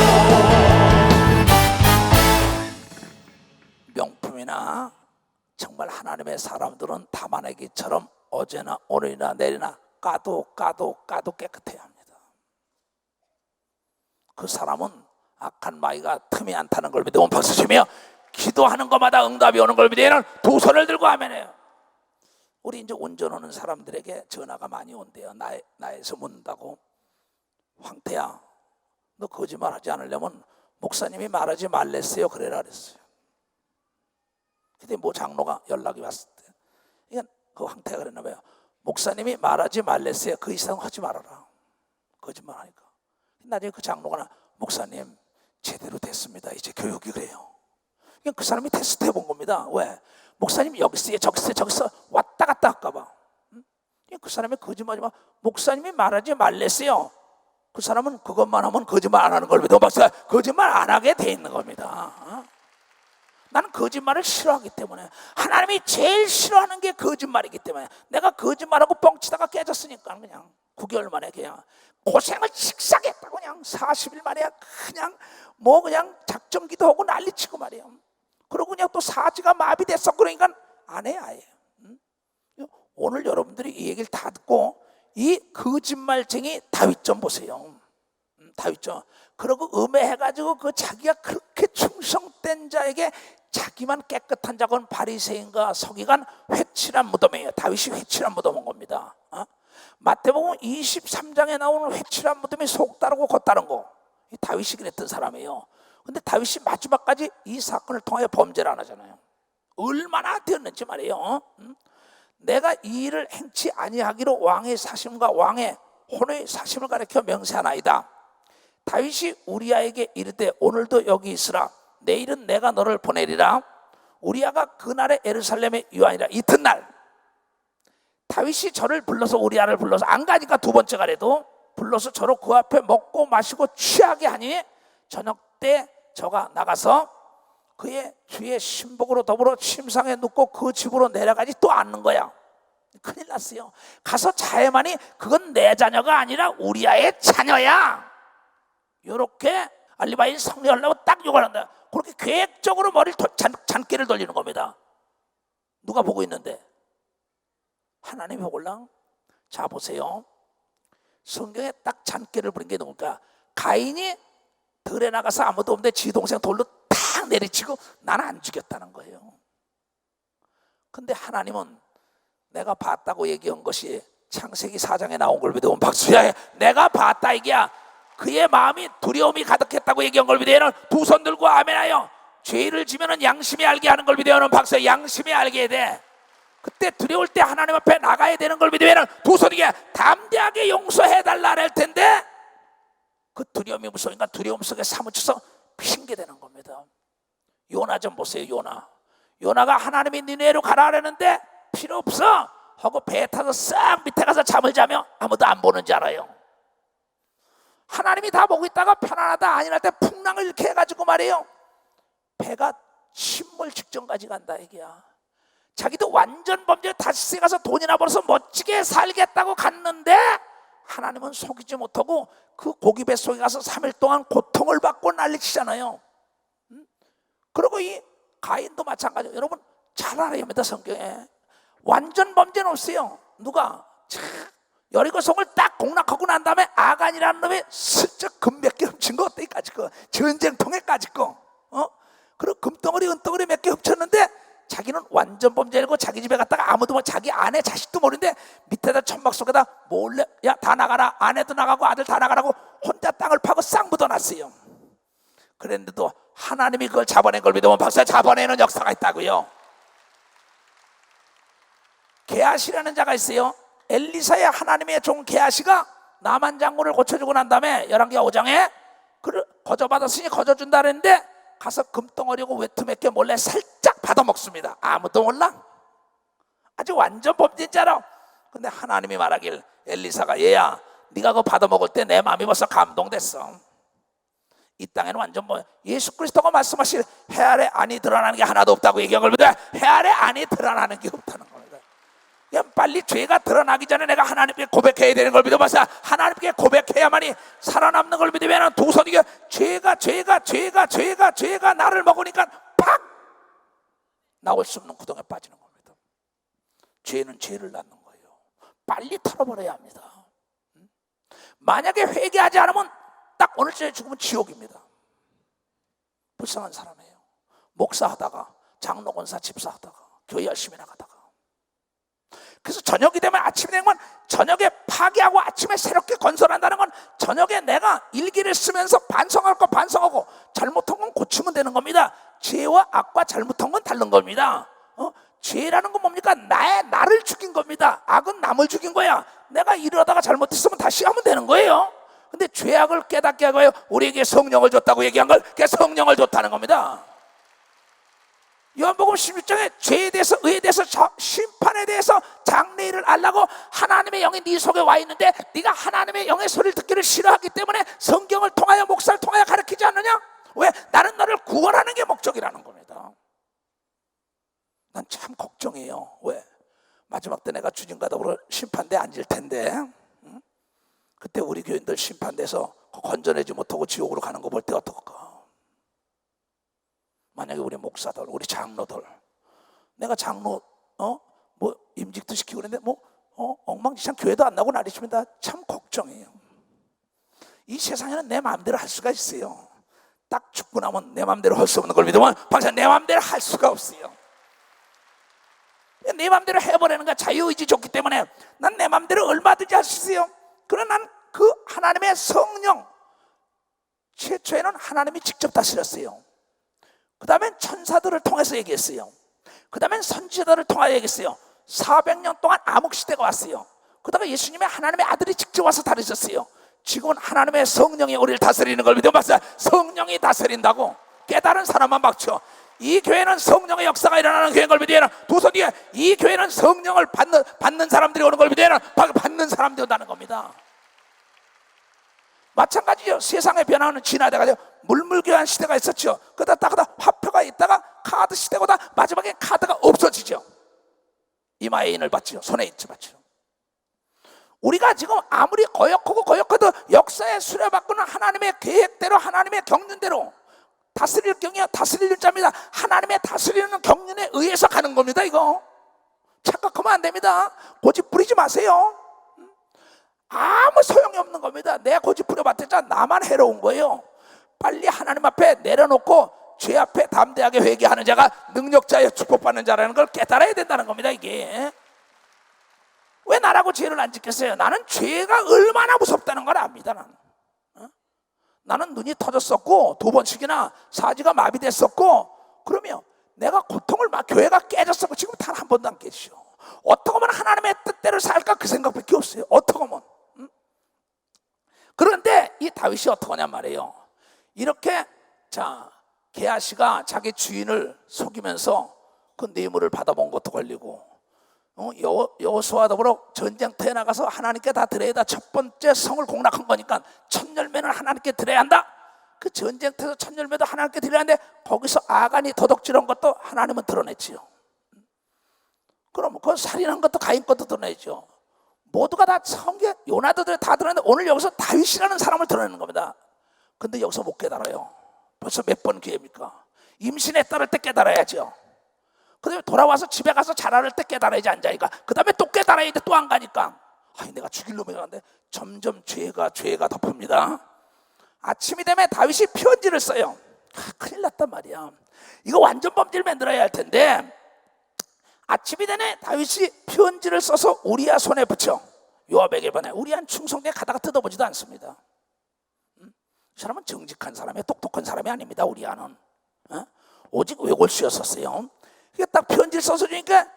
명품이나 정말 하나님의 사람들은 다만하기처럼 어제나 오늘이나 내일이나 까도 깨끗해야 합니다. 그 사람은 악한 마귀가 틈이 안 타는 걸 믿으면 박수 치며 기도하는 것마다 응답이 오는 걸 믿으면 두 손을 들고 아멘해요. 우리 이제 운전하는 사람들에게 전화가 많이 온대요. 나에서 묻는다고. 황태야, 너 거짓말 하지 않으려면 목사님이 말하지 말랬어요 그래라 그랬어요. 근데 뭐 장로가 연락이 왔을 때, 이건 그 황태가 그랬나 봐요. 목사님이 말하지 말랬어요. 그 이상 하지 말아라. 거짓말 하니까. 나중에 그 장로가 목사님 제대로 됐습니다. 이제 교육이 그래요. 그냥 그 사람이 테스트 해본 겁니다. 왜? 목사님 여기 있어요, 저기 있어요, 저기 있어 왔다 갔다 할까봐. 그 사람이 거짓말하지 마. 목사님이 말하지 말랬어요. 그 사람은 그것만 하면 거짓말 안 하는 걸 믿어. 박사 거짓말 안 하게 돼 있는 겁니다. 나는 거짓말을 싫어하기 때문에, 하나님이 제일 싫어하는 게 거짓말이기 때문에, 내가 거짓말하고 뻥치다가 깨졌으니까 그냥 9개월 만에 그냥 고생을 식사했다고 그냥 40일 만에 그냥 그냥 작정기도 하고 난리치고 말이에요. 그러고 그냥 또 사지가 마비됐어. 그러니까 안 해 아예. 오늘 여러분들이 이 얘기를 다 듣고 이 거짓말쟁이 다윗 좀 보세요. 다윗 좀. 그러고 음해해가지고 그 자기가 그렇게 충성된 자에게 자기만 깨끗한 자건 바리새인과 서기관 회칠한 무덤이에요. 다윗이 회칠한 무덤 온 겁니다. 마태복음 23장에 나오는 회칠한 무덤이 속 따르고 겉 따른 거, 다윗이 그랬던 사람이에요. 근데 다윗이 마지막까지 이 사건을 통해 범죄를 안 하잖아요. 얼마나 되었는지 말이에요. 내가 이 일을 행치 아니하기로 왕의 사심과 왕의 혼의 사심을 가리켜 명세하나이다. 다윗이 우리아에게 이르되 오늘도 여기 있으라. 내일은 내가 너를 보내리라. 우리아가 그날에 예루살렘에 유하니라. 이튿날 다윗이 저를 불러서, 우리아를 불러서, 안 가니까 두 번째 가래도 불러서 저로 그 앞에 먹고 마시고 취하게 하니 저녁 때 저가 나가서 그의 주의 신복으로 더불어 침상에 눕고 그 집으로 내려가지 또 앉는 거야. 큰일 났어요. 가서 자해만이 그건 내 자녀가 아니라 우리아의 자녀야. 이렇게 알리바인 성리하려고 딱 욕을 한다. 그렇게 계획적으로 머리를 잔깨를 돌리는 겁니다. 누가 보고 있는데? 하나님이 보걸랑. 자 보세요. 성경에 딱 잔깨를 부린 게 누굴까? 가인이 들에 나가서 아무도 없는데 지 동생 돌로 탁 싹 내리치고 나는 안 죽였다는 거예요. 근데 하나님은 내가 봤다고 얘기한 것이 창세기 4장에 나온 걸 믿으면 박수야. 내가 봤다 이게야. 그의 마음이 두려움이 가득했다고 얘기한 걸 믿으면 두 손 들고 아멘하여. 죄를 지면은 양심이 알게 하는 걸 믿으면 박수야. 양심이 알게 돼. 그때 두려울 때 하나님 앞에 나가야 되는 걸 믿으면 두 손이게 담대하게 용서해달라 할 텐데, 그 두려움이 무서우니까 두려움 속에 사무쳐서 핑계대는 겁니다. 요나 좀 보세요. 요나가 하나님이 니네로 가라 그랬는데 필요 없어 하고 배에 타서 싹 밑에 가서 잠을 자며 아무도 안 보는 줄 알아요. 하나님이 다 보고 있다가 편안하다 아니랄 때 풍랑을 이렇게 해가지고 말이에요, 배가 침몰 직전까지 간다 얘기야. 자기도 완전 범죄 다시스에 가서 돈이나 벌어서 멋지게 살겠다고 갔는데 하나님은 속이지 못하고 그 고기 뱃속에 가서 3일 동안 고통을 받고 난리치잖아요. 그리고 이 가인도 마찬가지예요. 여러분 잘 알아야 합니다. 성경에 완전 범죄는 없어요. 누가 여리고성을 딱 공략하고 난 다음에 아간이라는 놈이 슬쩍 금 몇 개 훔친 거 어때까지 거 전쟁통에까지 거 그리고 금덩어리 은덩어리 몇 개 훔쳤는데 자기는 완전 범죄이고 자기 집에 갔다가 아무도 자기 아내 자식도 모르는데 밑에다 천막 속에다 몰래 야 다 나가라, 아내도 나가고 아들 다 나가라고 혼자 땅을 파고 싹 묻어놨어요. 그랬는데도 하나님이 그걸 잡아낸 걸 믿으면 박사 잡아내는 역사가 있다고요. 게하시라는 자가 있어요. 엘리사의 하나님의 종 게하시가 나만 장군을 고쳐주고 난 다음에 열왕기하 5장에 그를 거저받았으니 거저준다 그랬는데 가서 금덩어리고 외투 몇 개 몰래 살짝 받아먹습니다. 아무도 몰라. 아주 완전 범죄자라. 근데 하나님이 말하길 엘리사가 얘야 네가 그거 받아먹을 때 내 마음이 벌써 감동됐어. 이 땅에는 완전 뭐 예수 그리스도가 말씀하실 해 아래 안이 드러나는 게 하나도 없다고 얘기한 걸 믿어요. 해 아래 안이 드러나는 게 없다는 겁니다. 그냥 빨리 죄가 드러나기 전에 내가 하나님께 고백해야 되는 걸 믿어봐서 하나님께 고백해야만이 살아남는 걸 믿으면 두 손이 죄가 나를 먹으니까 팍 나올 수 없는 구덩이에 빠지는 겁니다. 죄는 죄를 낳는 거예요. 빨리 털어버려야 합니다. 만약에 회개하지 않으면 딱 오늘쯤에 죽으면 지옥입니다. 불쌍한 사람이에요. 목사하다가 장로 권사 집사하다가 교회 열심히 나가다가 그래서 저녁이 되면 아침이 되는 건 저녁에 파괴하고 아침에 새롭게 건설한다는 건 저녁에 내가 일기를 쓰면서 반성할 거 반성하고 잘못한 건 고치면 되는 겁니다. 죄와 악과 잘못한 건 다른 겁니다. 죄라는 건 뭡니까? 나를 죽인 겁니다. 악은 남을 죽인 거야. 내가 이러다가 잘못했으면 다시 하면 되는 거예요. 근데 죄악을 깨닫게 하고요 우리에게 성령을 줬다고 얘기한 걸 그게 성령을 줬다는 겁니다. 요한복음 16장에 죄에 대해서 의에 대해서 심판에 대해서 장래일을 알라고 하나님의 영이 네 속에 와 있는데 네가 하나님의 영의 소리를 듣기를 싫어하기 때문에 성경을 통하여 목사를 통하여 가르치지 않느냐? 왜? 나는 너를 구원하는 게 목적이라는 겁니다. 난 참 걱정해요. 왜? 마지막 때 내가 주님과 더불어 심판대에 앉을 텐데 그때 우리 교인들 심판돼서 건져내지 못하고 지옥으로 가는 거 볼 때 어떨까? 만약에 우리 목사들, 우리 장로들, 내가 장로 뭐 임직도 시키고 그랬는데 엉망진창 교회도 안 나고 난리칩니다. 참 걱정해요. 이 세상에는 내 마음대로 할 수가 있어요. 딱 죽고 나면 내 마음대로 할 수 없는 걸 믿으면 방금 내 마음대로 할 수가 없어요. 내 마음대로 해버리는 거 자유의지 좋기 때문에 난 내 마음대로 얼마든지 할 수 있어요. 그러나 난 그 하나님의 성령 최초에는 하나님이 직접 다스렸어요. 그 다음엔 천사들을 통해서 얘기했어요. 그 다음엔 선지자들을 통하여 얘기했어요. 400년 동안 암흑시대가 왔어요. 그러다가 예수님의 하나님의 아들이 직접 와서 다루셨어요. 지금은 하나님의 성령이 우리를 다스리는 걸 믿어봤어요. 성령이 다스린다고 깨달은 사람만 막쳐. 이 교회는 성령의 역사가 일어나는 교회인 걸 믿어야 두 손 뒤에 이 교회는 성령을 받는 사람들이 오는 걸 믿어야 받는 사람들이 온다는 겁니다. 마찬가지죠. 세상의 변화는 진화돼가지고 물물교환 시대가 있었죠. 그러다 화표가 있다가 카드 시대가 오다 마지막에 카드가 없어지죠. 이마에 인을 받죠. 손에 인을 받죠. 우리가 지금 아무리 거역해도 역사에 수려받고는 하나님의 계획대로 하나님의 경륜대로 다스릴 경이야 다스릴 자입니다. 하나님의 다스리는 경륜에 의해서 가는 겁니다. 이거 착각하면 안 됩니다. 고집 부리지 마세요. 아무 소용이 없는 겁니다. 내가 고집 부려봤자 나만 해로운 거예요. 빨리 하나님 앞에 내려놓고 죄 앞에 담대하게 회개하는 자가 능력자여 축복받는 자라는 걸 깨달아야 된다는 겁니다. 이게 왜 나라고 죄를 안 짓겠어요? 나는 죄가 얼마나 무섭다는 걸 압니다. 나는 눈이 터졌었고 2번씩이나 사지가 마비됐었고, 그러면 내가 고통을 막 교회가 깨졌었고 지금 단 한 번도 안 깨지죠. 어떻게 하면 하나님의 뜻대로 살까 그 생각밖에 없어요. 어떻게 하면. 그런데 이 다윗이 어떻게 하냐 말이에요. 이렇게 게하시가 자기 주인을 속이면서 그 뇌물을 받아본 것도 걸리고, 여호수아와 더불어 전쟁터에 나가서 하나님께 다 드려야 한다. 첫 번째 성을 공략한 거니까 첫 열매는 하나님께 드려야 한다. 그 전쟁터에서 첫 열매도 하나님께 드려야 하는데 거기서 아간이 도둑질한 것도 하나님은 드러냈지요. 그럼 그 살인한 것도 가인 것도 드러내죠. 모두가 다 성경 요나드들 다 드러냈는데 오늘 여기서 다윗이라는 사람을 드러내는 겁니다. 근데 여기서 못 깨달아요. 벌써 몇 번 기회입니까? 임신에 따를 때 깨달아야죠. 그 다음에 돌아와서 집에 가서 자라를 때 깨달아야지 앉아니까. 그 다음에 또 깨달아야 돼. 또 안 가니까 내가 죽일 놈이 가는데 점점 죄가 덮습니다. 아침이 되면 다윗이 편지를 써요. 큰일 났단 말이야. 이거 완전 범죄를 만들어야 할 텐데, 아침이 되네 다윗이 편지를 써서 우리야 손에 붙여 요압에게 보내. 우리야는 충성되게 가다가 뜯어보지도 않습니다. 이 사람은 정직한 사람이에요. 똑똑한 사람이 아닙니다. 우리야는 오직 외골수였었어요. 이게 딱 편지를 써서 주니까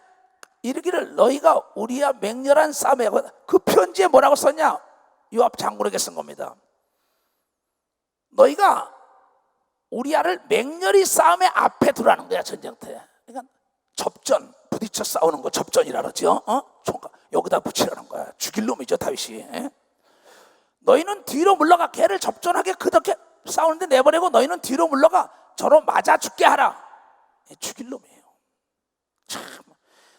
이르기를 너희가 우리야 맹렬한 싸움에, 그 편지에 뭐라고 썼냐? 요압 장군에게 쓴 겁니다. 너희가 우리야를 맹렬히 싸움의 앞에 두라는 거야. 전쟁터에. 그러니까 접전, 부딪혀 싸우는 거 접전이라 그러죠. 총각 여기다 붙이라는 거야. 죽일 놈이죠 다윗이. 너희는 뒤로 물러가. 걔를 접전하게 그렇게 싸우는데 내버리고 너희는 뒤로 물러가. 저로 맞아 죽게 하라. 죽일 놈이에요. 참,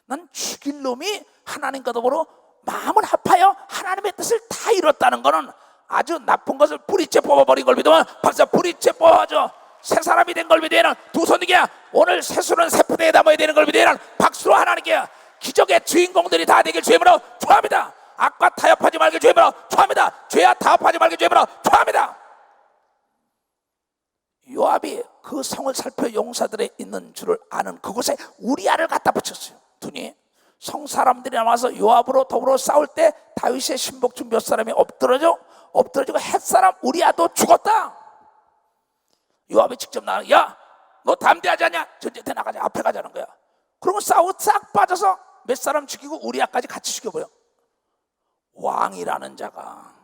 난 죽일 놈이 하나님과 더불어 마음을 합하여 하나님의 뜻을 다 이뤘다는 거는 아주 나쁜 것을 뿌리째 뽑아버린 걸 믿으면 박사 뿌리째 뽑아줘. 새 사람이 된 걸 믿으면 두 손이게 오늘 새수는 새푸대에 담아야 되는 걸 믿으면 박수로 하나님께 기적의 주인공들이 다 되길 주님으로 축원합니다. 악과 타협하지 말길 주님으로 축원합니다. 죄와 타협하지 말길 주님으로 축원합니다. 요압이 그 성을 살펴 용사들의 있는 줄을 아는 그곳에 우리아를 갖다 붙였어요. 두니 성 사람들이 나와서 요압으로 더불어 싸울 때 다윗의 신복 중 몇 사람이 엎드러지고 햇사람 우리아도 죽었다. 요압이 직접 나가, 야, 너 담대하지 않냐? 전쟁터에 나가자. 앞에 가자는 거야. 그러고 싸우고 싹 빠져서 몇 사람 죽이고 우리아까지 같이 죽여버려. 왕이라는 자가,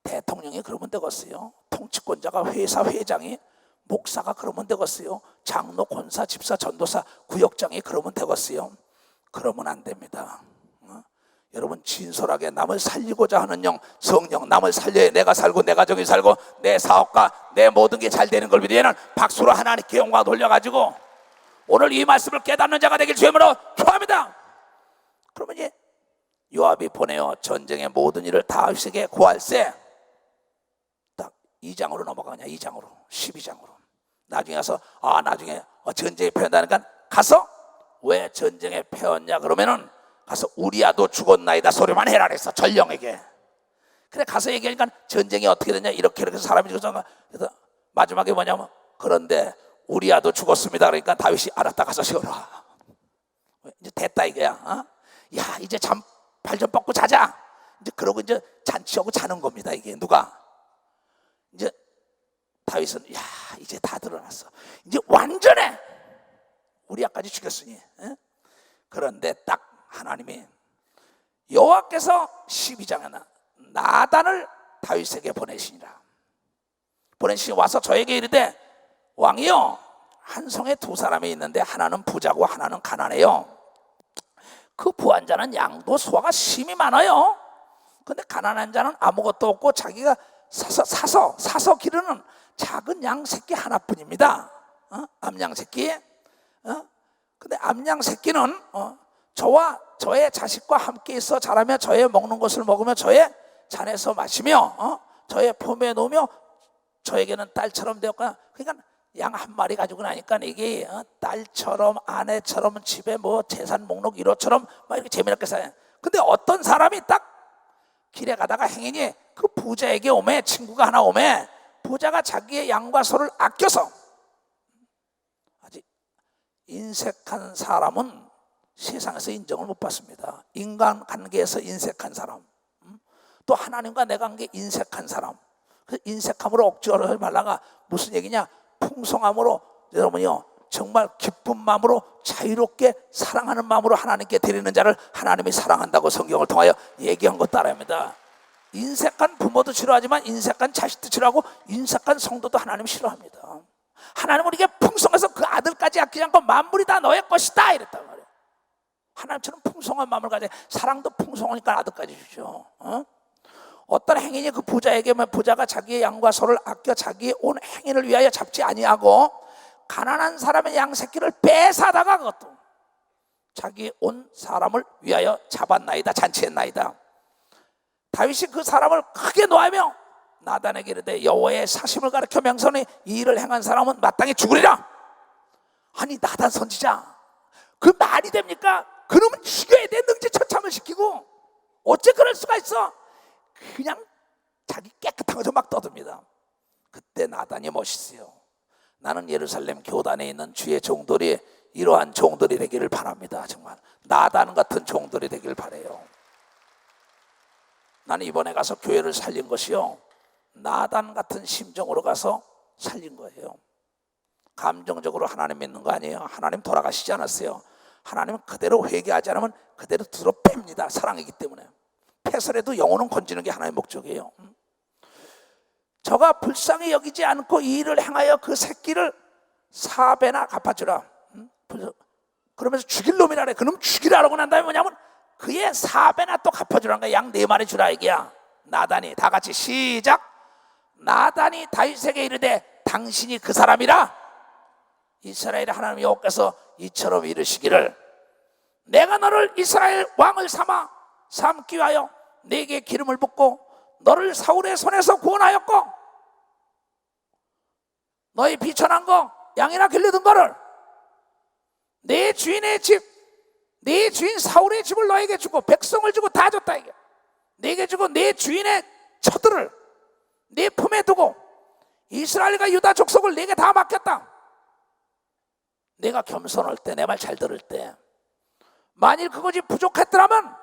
대통령이 그러면 되겠어요. 통치권자가, 회사 회장이, 목사가 그러면 되겠어요. 장로, 권사, 집사, 전도사, 구역장이 그러면 되겠어요. 그러면 안 됩니다. 여러분, 진솔하게 남을 살리고자 하는 영, 성령, 남을 살려야 내가 살고 내 가족이 살고 내 사업과 내 모든 게 잘 되는 걸 믿으면 박수로 하나님께 영광 돌려가지고 오늘 이 말씀을 깨닫는 자가 되길 주님으로 축원합니다. 그러면 이제 요압이 보내요. 전쟁의 모든 일을 다윗에게 고할세. 딱 2장으로 넘어가냐. 2장으로 12장으로 나중에 가서 나중에 전쟁에 패한다니까 가서 왜 전쟁에 패었냐 그러면은 가서 우리야도 죽었나이다 소리만 해라 그랬어. 전령에게. 그래 가서 얘기하니까 전쟁이 어떻게 됐냐 이렇게 사람이 죽었잖아. 그래서 마지막에 뭐냐면 그런데 우리야도 죽었습니다. 그러니까 다윗이 알았다 가서 세워라. 이제 됐다 이거야. 야 이제 발 좀 뻗고 자자. 이제 그러고 이제 잔치하고 자는 겁니다. 이게 누가 이제 다윗은 이제 다 드러났어. 이제 완전해. 우리야까지 죽였으니. 그런데 딱 하나님이 여호와께서 12장에 나단을 다윗에게 보내시니라. 보내시니 와서 저에게 이르되 왕이여 한 성에 두 사람이 있는데 하나는 부자고 하나는 가난해요. 그 부한 자는 양도 소화가 심히 많아요. 근데 가난한 자는 아무것도 없고 자기가 사서 기르는 작은 양 새끼 하나뿐입니다. 암양 새끼. 근데 암양 새끼는 저와 저의 자식과 함께 있어 자라며 저의 먹는 것을 먹으며 저의 잔에서 마시며 저의 품에 놓으며 저에게는 딸처럼 되었거나. 그러니까 양 한 마리 가지고 나니까 이게 딸처럼 아내처럼 집에 뭐 재산 목록 1호처럼 막 이렇게 재미있게 살아요. 근데 어떤 사람이 딱 길에 가다가 행인이 그 부자에게 오매, 친구가 하나 오매, 부자가 자기의 양과 소를 아껴서 인색한 사람은 세상에서 인정을 못 받습니다. 인간관계에서 인색한 사람, 또 하나님과 내 관계 인색한 사람. 그래서 인색함으로 억지로 하지 말라가 무슨 얘기냐? 풍성함으로 여러분이요 정말 기쁜 마음으로 자유롭게 사랑하는 마음으로 하나님께 드리는 자를 하나님이 사랑한다고 성경을 통하여 얘기한 것 따라합니다. 인색한 부모도 싫어하지만 인색한 자식도 싫어하고 인색한 성도도 하나님 싫어합니다. 하나님은 우리에게 풍성해서 그 아들까지 아끼지 않고 만물이 다 너의 것이다 이랬단 말이에요. 하나님처럼 풍성한 마음을 가져. 사랑도 풍성하니까 아들까지 주죠. 어떤 행인이 그 부자에게 부자가 자기의 양과 소를 아껴 자기의 온 행인을 위하여 잡지 아니하고 가난한 사람의 양 새끼를 빼사다가 그것도 자기 온 사람을 위하여 잡았나이다 잔치했나이다. 다윗이 그 사람을 크게 노하며 나단에게 이르되 여호와의 사심을 가르쳐 명선히 이 일을 행한 사람은 마땅히 죽으리라. 아니 나단 선지자 그 말이 됩니까? 그놈은 죽여야 돼. 능지처참을 시키고 어째 그럴 수가 있어? 그냥 자기 깨끗한 거죠 막 떠듭니다. 그때 나단이 멋있어요. 나는 예루살렘 교단에 있는 주의 종들이 이러한 종들이 되기를 바랍니다. 정말 나단 같은 종들이 되기를 바라요. 나는 이번에 가서 교회를 살린 것이요 나단 같은 심정으로 가서 살린 거예요. 감정적으로 하나님 믿는 거 아니에요. 하나님 돌아가시지 않았어요. 하나님은 그대로 회개하지 않으면 그대로 들어 팹니다. 사랑이기 때문에 패설에도 영혼은 건지는 게 하나님의 목적이에요. 저가 불쌍히 여기지 않고 이 일을 행하여 그 새끼를 4배나 갚아주라. 그러면서 죽일 놈이라 그래. 그놈 죽이라고 난 다음에 뭐냐면 그의 4배나 또 갚아주라는 거야. 양 4마리 주라 이게야. 나단이 다 같이 시작. 나단이 다윗에게 이르되 당신이 그 사람이라. 이스라엘의 하나님 여호와께서 이처럼 이르시기를 내가 너를 이스라엘 왕을 삼기 위하여 네게 기름을 붓고 너를 사울의 손에서 구원하였고 너희 비천한 거 양이나 길르던 거를 내 주인의 집, 내 주인 사울의 집을 너에게 주고 백성을 주고 다 줬다 이게. 네게 주고 내 주인의 처들을 네 품에 두고 이스라엘과 유다 족속을 네게 다 맡겼다. 내가 겸손할 때 내 말 잘 들을 때 만일 그것이 부족했더라면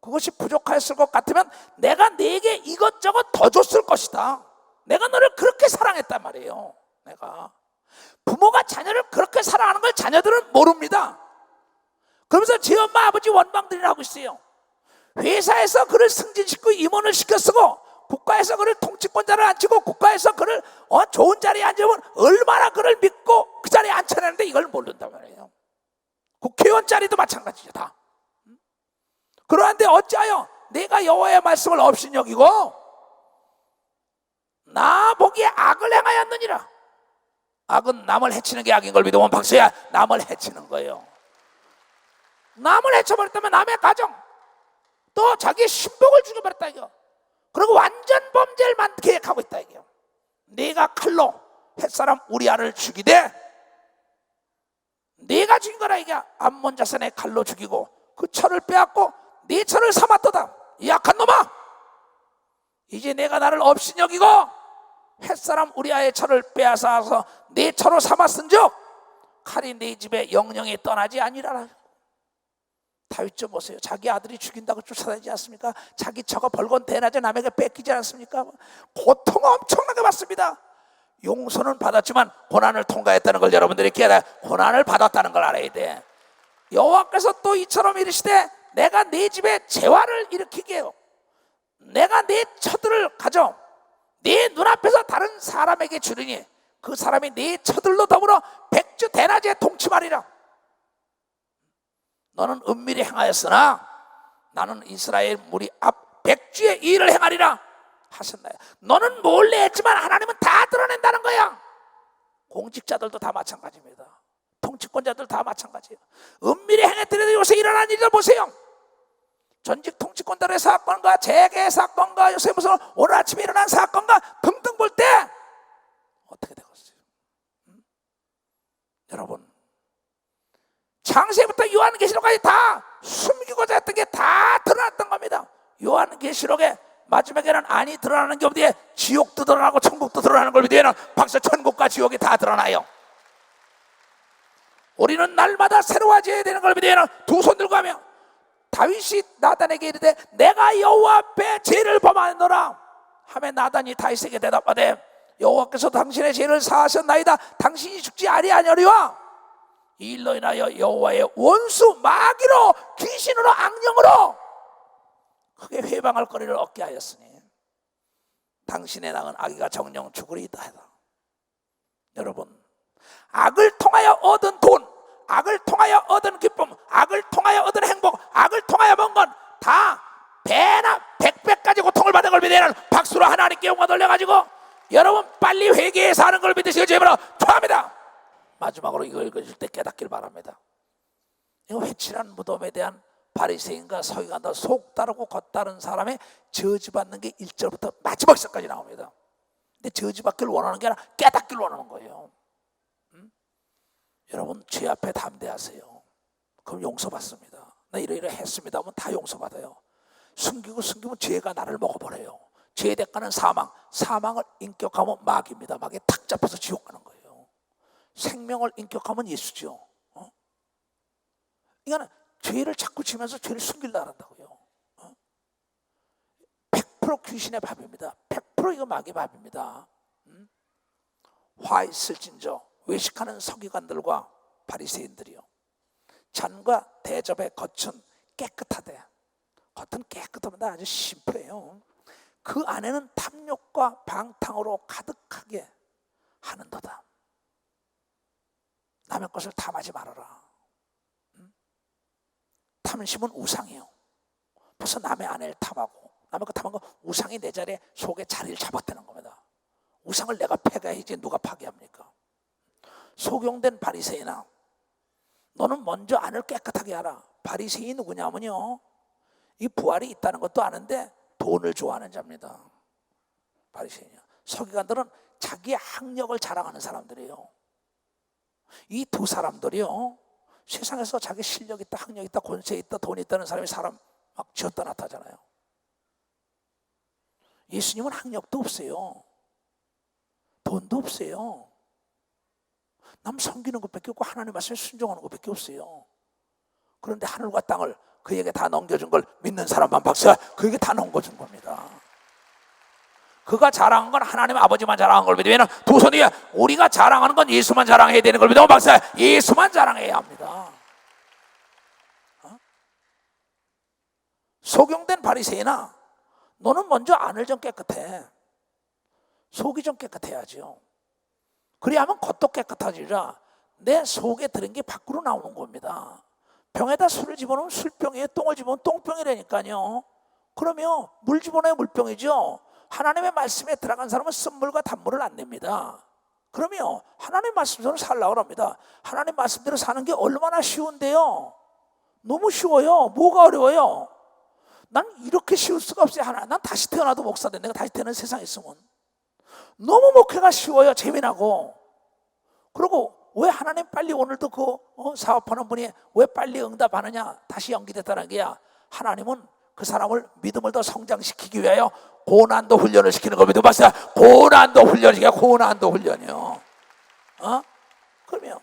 그것이 부족했을 것 같으면 내가 네게 이것저것 더 줬을 것이다. 내가 너를 그렇게 사랑했단 말이에요. 내가 부모가 자녀를 그렇게 사랑하는 걸 자녀들은 모릅니다. 그러면서 제 엄마 아버지 원망들이나 하고 있어요. 회사에서 그를 승진시키고 임원을 시켜 쓰고 국가에서 그를 통치권자를 앉히고 국가에서 그를 좋은 자리에 앉으면 얼마나 그를 믿고 그 자리에 앉혀내는데 이걸 모른단 말이에요. 국회의원 자리도 마찬가지죠 다. 그러한데 어찌하여 내가 여호와의 말씀을 업신여기고 나 보기에 악을 행하였느니라. 악은 남을 해치는 게 악인 걸 믿으면 박수야. 남을 해치는 거예요. 남을 해쳐버렸다면 남의 가정 또 자기의 신복을 죽여버렸다 이거. 그리고 완전 범죄를 계획하고 있다 이게요. 네가 칼로 햇사람 우리아를 죽이되 네가 죽인 거라 이게. 암몬 자손의 칼로 죽이고 그 철을 빼앗고 네 철을 삼았도다. 이 약한 놈아 이제 내가 나를 업신여기고 햇사람 우리아의 철을 빼앗아서 네 철로 삼았은즉 칼이 네 집에 영영히 떠나지 아니라라. 다윗 좀 보세요. 자기 아들이 죽인다고 쫓아다니지 않습니까? 자기 처가 벌건 대낮에 남에게 뺏기지 않습니까? 고통 엄청나게 받습니다. 용서는 받았지만 고난을 통과했다는 걸 여러분들이 깨달아야 고난을 받았다는 걸 알아야 돼. 여호와께서 또 이처럼 이르시되 내가 네 집에 재화를 일으키게 해요. 내가 네 처들을 가져 네 눈앞에서 다른 사람에게 주리니 그 사람이 네 처들로 더불어 백주 대낮에 통치하리라. 너는 은밀히 행하였으나 나는 이스라엘 무리 앞 백주의 일을 행하리라 하셨나요? 너는 몰래 했지만 하나님은 다 드러낸다는 거야. 공직자들도 다 마찬가지입니다. 통치권자들 다 마찬가지예요. 은밀히 행했더라도 요새 일어난 일들 보세요. 전직 통치권자들의 사건과 재계 사건과 요새 무슨 오늘 아침에 일어난 사건과 등등 볼 때 어떻게 되겠어요? 여러분 창세부터 요한계시록까지 다 숨기고자 했던 게 다 드러났던 겁니다. 요한계시록에 마지막에는 안이 드러나는 게 없는데 지옥도 드러나고 천국도 드러나는 걸 뒤에는 박수 천국과 지옥이 다 드러나요. 우리는 날마다 새로워져야 되는 걸 믿으면 두 손 들고 하며 다윗이 나단에게 이르되 내가 여호와 앞에 죄를 범하노라 하며 나단이 다윗에게 대답하되 여호와께서 당신의 죄를 사하셨나이다. 당신이 죽지 아니하려니와 이 일로 인하여 여호와의 원수 마귀로 귀신으로 악령으로 크게 회방할 거리를 얻게 하였으니 당신의 낳은 아기가 정령 죽으리이다 하다. 여러분, 악을 통하여 얻은 돈, 악을 통하여 얻은 기쁨, 악을 통하여 얻은 행복, 악을 통하여 먹은 건 다 배나 100배까지 고통을 받은 걸 믿으면 박수로 하나님께 영광 돌려가지고 여러분 빨리 회개해서 하는 걸 믿으시고 제발로 축하합니다. 마지막으로 이거 읽어줄 때 깨닫길 바랍니다. 이거 회칠한 무덤에 대한 바리새인과 서기관들 속 따르고 겉 따른 사람의 저주받는 게 1절부터 마지막 절까지 나옵니다. 근데 저주받기를 원하는 게 아니라 깨닫기를 원하는 거예요. 여러분 죄 앞에 담대하세요. 그럼 용서받습니다. 나 이러이러 했습니다 하면 다 용서받아요. 숨기면 죄가 나를 먹어버려요. 죄의 대가는 사망, 사망을 인격하면 마귀입니다. 마귀에 탁 잡혀서 지옥 가는 거예요. 생명을 인격하면 예수죠. 이거는 죄를 자꾸 지면서 죄를 숨기려고 한다고요. 100% 귀신의 밥입니다. 100% 이거 마귀의 밥입니다. 화 있을진저 외식하는 서기관들과 바리새인들이요, 잔과 대접의 겉은 깨끗하대. 겉은 깨끗합니다. 아주 심플해요. 그 안에는 탐욕과 방탕으로 가득하게 하는도다. 남의 것을 탐하지 말아라. 탐심은 우상이에요. 벌써 남의 아내를 탐하고 남의 것 탐한 거 우상이 내 자리에 속에 자리를 잡았다는 겁니다. 우상을 내가 패가야지 누가 파괴합니까? 소경된 바리새인아, 너는 먼저 안을 깨끗하게 하라. 바리새인이 누구냐면요, 이 부활이 있다는 것도 아는데 돈을 좋아하는 자입니다. 바리새인이요. 서기관들은 자기의 학력을 자랑하는 사람들이에요. 이 두 사람들이요, 세상에서 자기 실력 있다, 학력 있다, 권세 있다, 돈 있다는 사람이 사람 막 쥐었다 나타잖아요. 예수님은 학력도 없어요. 돈도 없어요. 남 섬기는 것밖에 없고 하나님 말씀에 순종하는 것밖에 없어요. 그런데 하늘과 땅을 그에게 다 넘겨준 걸 믿는 사람만 박수야. 그에게 다 넘겨준 겁니다. 그가 자랑한 건 하나님 아버지만 자랑한 걸 믿으면 두 손이 우리가 자랑하는 건 예수만 자랑해야 되는 걸 믿으면 박수야. 예수만 자랑해야 합니다. 소경된 바리새인아, 너는 먼저 안을 좀 깨끗해. 속이 좀 깨끗해야죠. 그래야만 겉도 깨끗하지라. 내 속에 들은 게 밖으로 나오는 겁니다. 병에다 술을 집어넣으면 술병이에요. 똥을 집어넣으면 똥병이라니까요. 그러면 물 집어넣으면 물병이죠. 하나님의 말씀에 들어간 사람은 쓴물과 단물을 안 냅니다. 그러면 하나님 말씀대로 살라고 합니다. 하나님 말씀대로 사는 게 얼마나 쉬운데요. 너무 쉬워요. 뭐가 어려워요? 난 이렇게 쉬울 수가 없어요. 난 다시 태어나도 목사인데 내가 다시 태어난 세상에 있으면 너무 목회가 쉬워요. 재미나고. 그리고 왜 하나님 빨리 오늘도 사업하는 분이 왜 빨리 응답하느냐, 다시 연기됐다는 게야, 하나님은 그 사람을 믿음을 더 성장시키기 위하여 고난도 훈련을 시키는 걸 믿어 봤어요. 고난도 훈련이야. 고난도 훈련이요. 그러면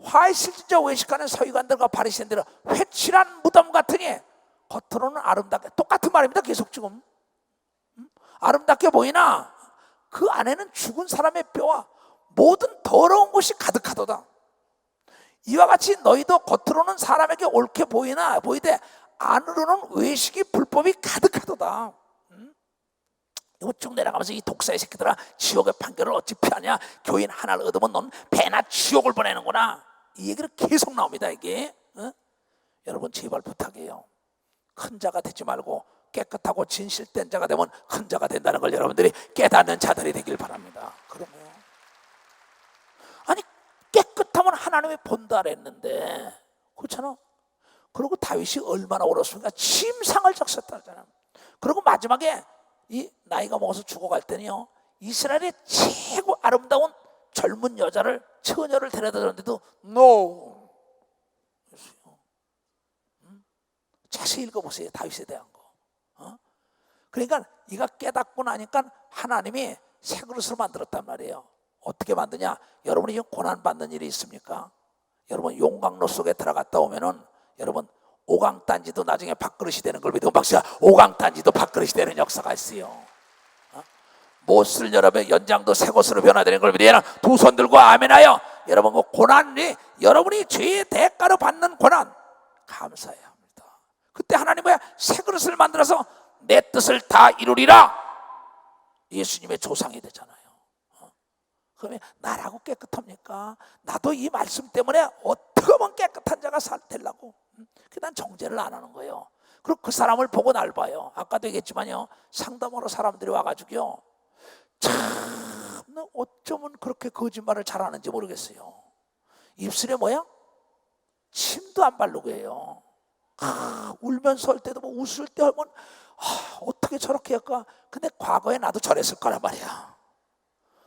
화에 실질적 외식하는 서기관들과 바리새인들은 회칠한 무덤 같으니 겉으로는 아름답게, 똑같은 말입니다. 계속 지금 아름답게 보이나 그 안에는 죽은 사람의 뼈와 모든 더러운 것이 가득하도다. 이와 같이 너희도 겉으로는 사람에게 옳게 보이되 안으로는 외식이 불법이 가득하도다. 이거 쭉 내려가면서 이 독사의 새끼들아, 지옥의 판결을 어찌 피하냐? 교인 하나를 얻으면 넌 배나 지옥을 보내는구나. 이 얘기를 계속 나옵니다. 이게 여러분 제발 부탁해요. 큰 자가 되지 말고 깨끗하고 진실된 자가 되면 큰 자가 된다는 걸 여러분들이 깨닫는 자들이 되길 바랍니다. 그러면 아니 깨끗하면 하나님이 본다 그랬는데, 그렇잖아. 그리고 다윗이 얼마나 울었습니까? 침상을 적셨다잖아. 그리고 마지막에 이 나이가 먹어서 죽어갈 때는요, 이스라엘의 최고 아름다운 젊은 여자를, 처녀를 데려다 줬는데도 NO. 자세히 읽어보세요. 다윗에 대한 거. 그러니까 이가 깨닫고 나니까 하나님이 새 그릇으로 만들었단 말이에요. 어떻게 만드냐? 여러분이 지금 고난받는 일이 있습니까? 여러분 용광로 속에 들어갔다 오면은 여러분 오강단지도 나중에 밥그릇이 되는 걸 믿고 박사 오강단지도 밥그릇이 되는 역사가 있어요. 못을 여러분 연장도 새 것으로 변화되는 걸 믿으면 두 손 들고 아멘하여 여러분 그 고난이 여러분이 죄의 대가로 받는 고난 감사해야 합니다. 그때 하나님 뭐야 새 그릇을 만들어서 내 뜻을 다 이루리라 예수님의 조상이 되잖아요. 그러면 나라고 깨끗합니까? 나도 이 말씀 때문에 어떻게 하면 깨끗한 자가 되려고 난 정죄를 안 하는 거예요. 그리고 그 사람을 보고 날 봐요. 아까도 얘기했지만요 상담하러 사람들이 와가지고요 참 어쩌면 그렇게 거짓말을 잘하는지 모르겠어요. 입술에 뭐야? 침도 안 바르고 해요. 울면서 할 때도 뭐 웃을 때 하면 어떻게 저렇게 할까? 근데 과거에 나도 저랬을 거란 말이야.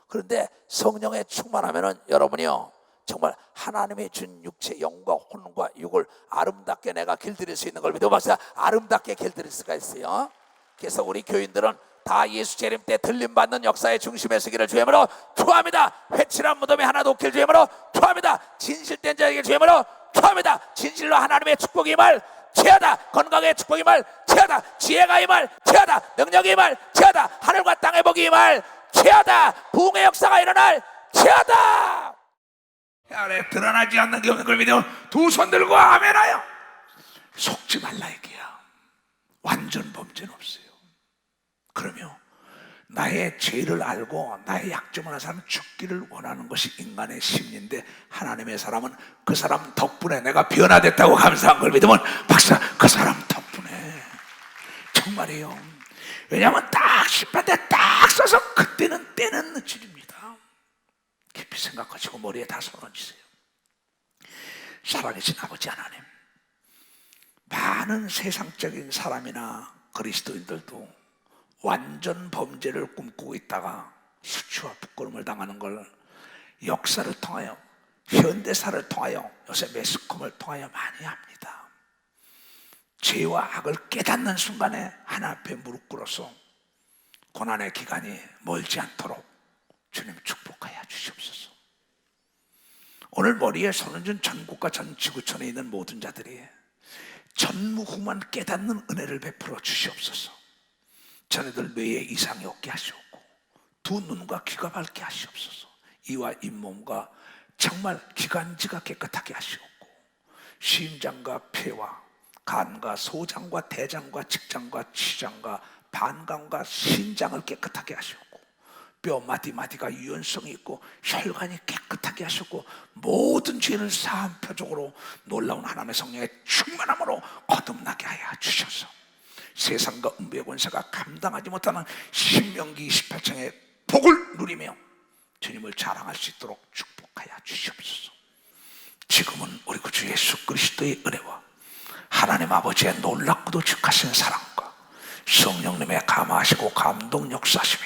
그런데 성령에 충만하면은 여러분이요 정말 하나님이 준 육체 영과 혼과 육을 아름답게 내가 길들일 수 있는 걸 믿어 봐서 아름답게 길들일 수가 있어요. 그래서 우리 교인들은 다 예수 재림 때 들림받는 역사의 중심에 서기를 주임으로 축원합니다. 회칠한 무덤에 하나도 없길 주임으로 축원합니다. 진실된 자에게 주임으로 축원합니다. 진실로 하나님의 축복이 말 체하다. 건강의 축복이 말 체하다. 지혜가 이 말 체하다. 능력이 말 체하다. 하늘과 땅의 복이 말 체하다. 부흥의 역사가 일어날 체하다. 안에 드러나지 않는 게 없는 걸 믿어 두 손 들고 아멘하여 속지 말라 얘기야. 완전 범죄는 없어요. 그러면 나의 죄를 알고 나의 약점을 아는 사람은 죽기를 원하는 것이 인간의 심리인데 하나님의 사람은 그 사람 덕분에 내가 변화됐다고 감사한 걸 믿으면 박사 그 사람 덕분에 정말이에요. 왜냐하면 딱 10반대 딱 써서 그때는 때는 늦입니다. 깊이 생각하시고 머리에 다 손얹으세요. 살아계신 아버지 하나님, 많은 세상적인 사람이나 그리스도인들도 완전 범죄를 꿈꾸고 있다가 수치와 부끄러움을 당하는 걸 역사를 통하여 현대사를 통하여 요새 매스컴을 통하여 많이 합니다. 죄와 악을 깨닫는 순간에 하나 앞에 무릎 꿇어서 고난의 기간이 멀지 않도록 주님 축복하여 주시옵소서. 오늘 머리에 손을 준 전국과 전 지구촌에 있는 모든 자들이 전무후무한 깨닫는 은혜를 베풀어 주시옵소서. 자네들 뇌에 이상이 없게 하시옵고 두 눈과 귀가 밝게 하시옵소서. 이와 잇몸과 정말 기관지가 깨끗하게 하시옵고 심장과 폐와 간과 소장과 대장과 직장과 치장과 반강과 신장을 깨끗하게 하시옵고 뼈 마디마디가 유연성이 있고 혈관이 깨끗하게 하셨고 모든 죄를 사한 표적으로 놀라운 하나님의 성령의 충만함으로 거듭나게 하여 주셔서 세상과 음부의 권세가 감당하지 못하는 신명기 28장의 복을 누리며 주님을 자랑할 수 있도록 축복하여 주시옵소서. 지금은 우리 구주 예수 그리스도의 은혜와 하나님 아버지의 놀랍고도 즉하신 사랑과 성령님의 감화하시고 감동 역사하시며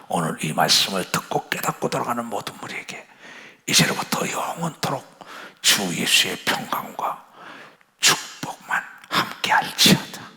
오늘 이 말씀을 듣고 깨닫고 돌아가는 모든 우리에게 이제로부터 영원토록 주 예수의 평강과 축복만 함께 할지어다.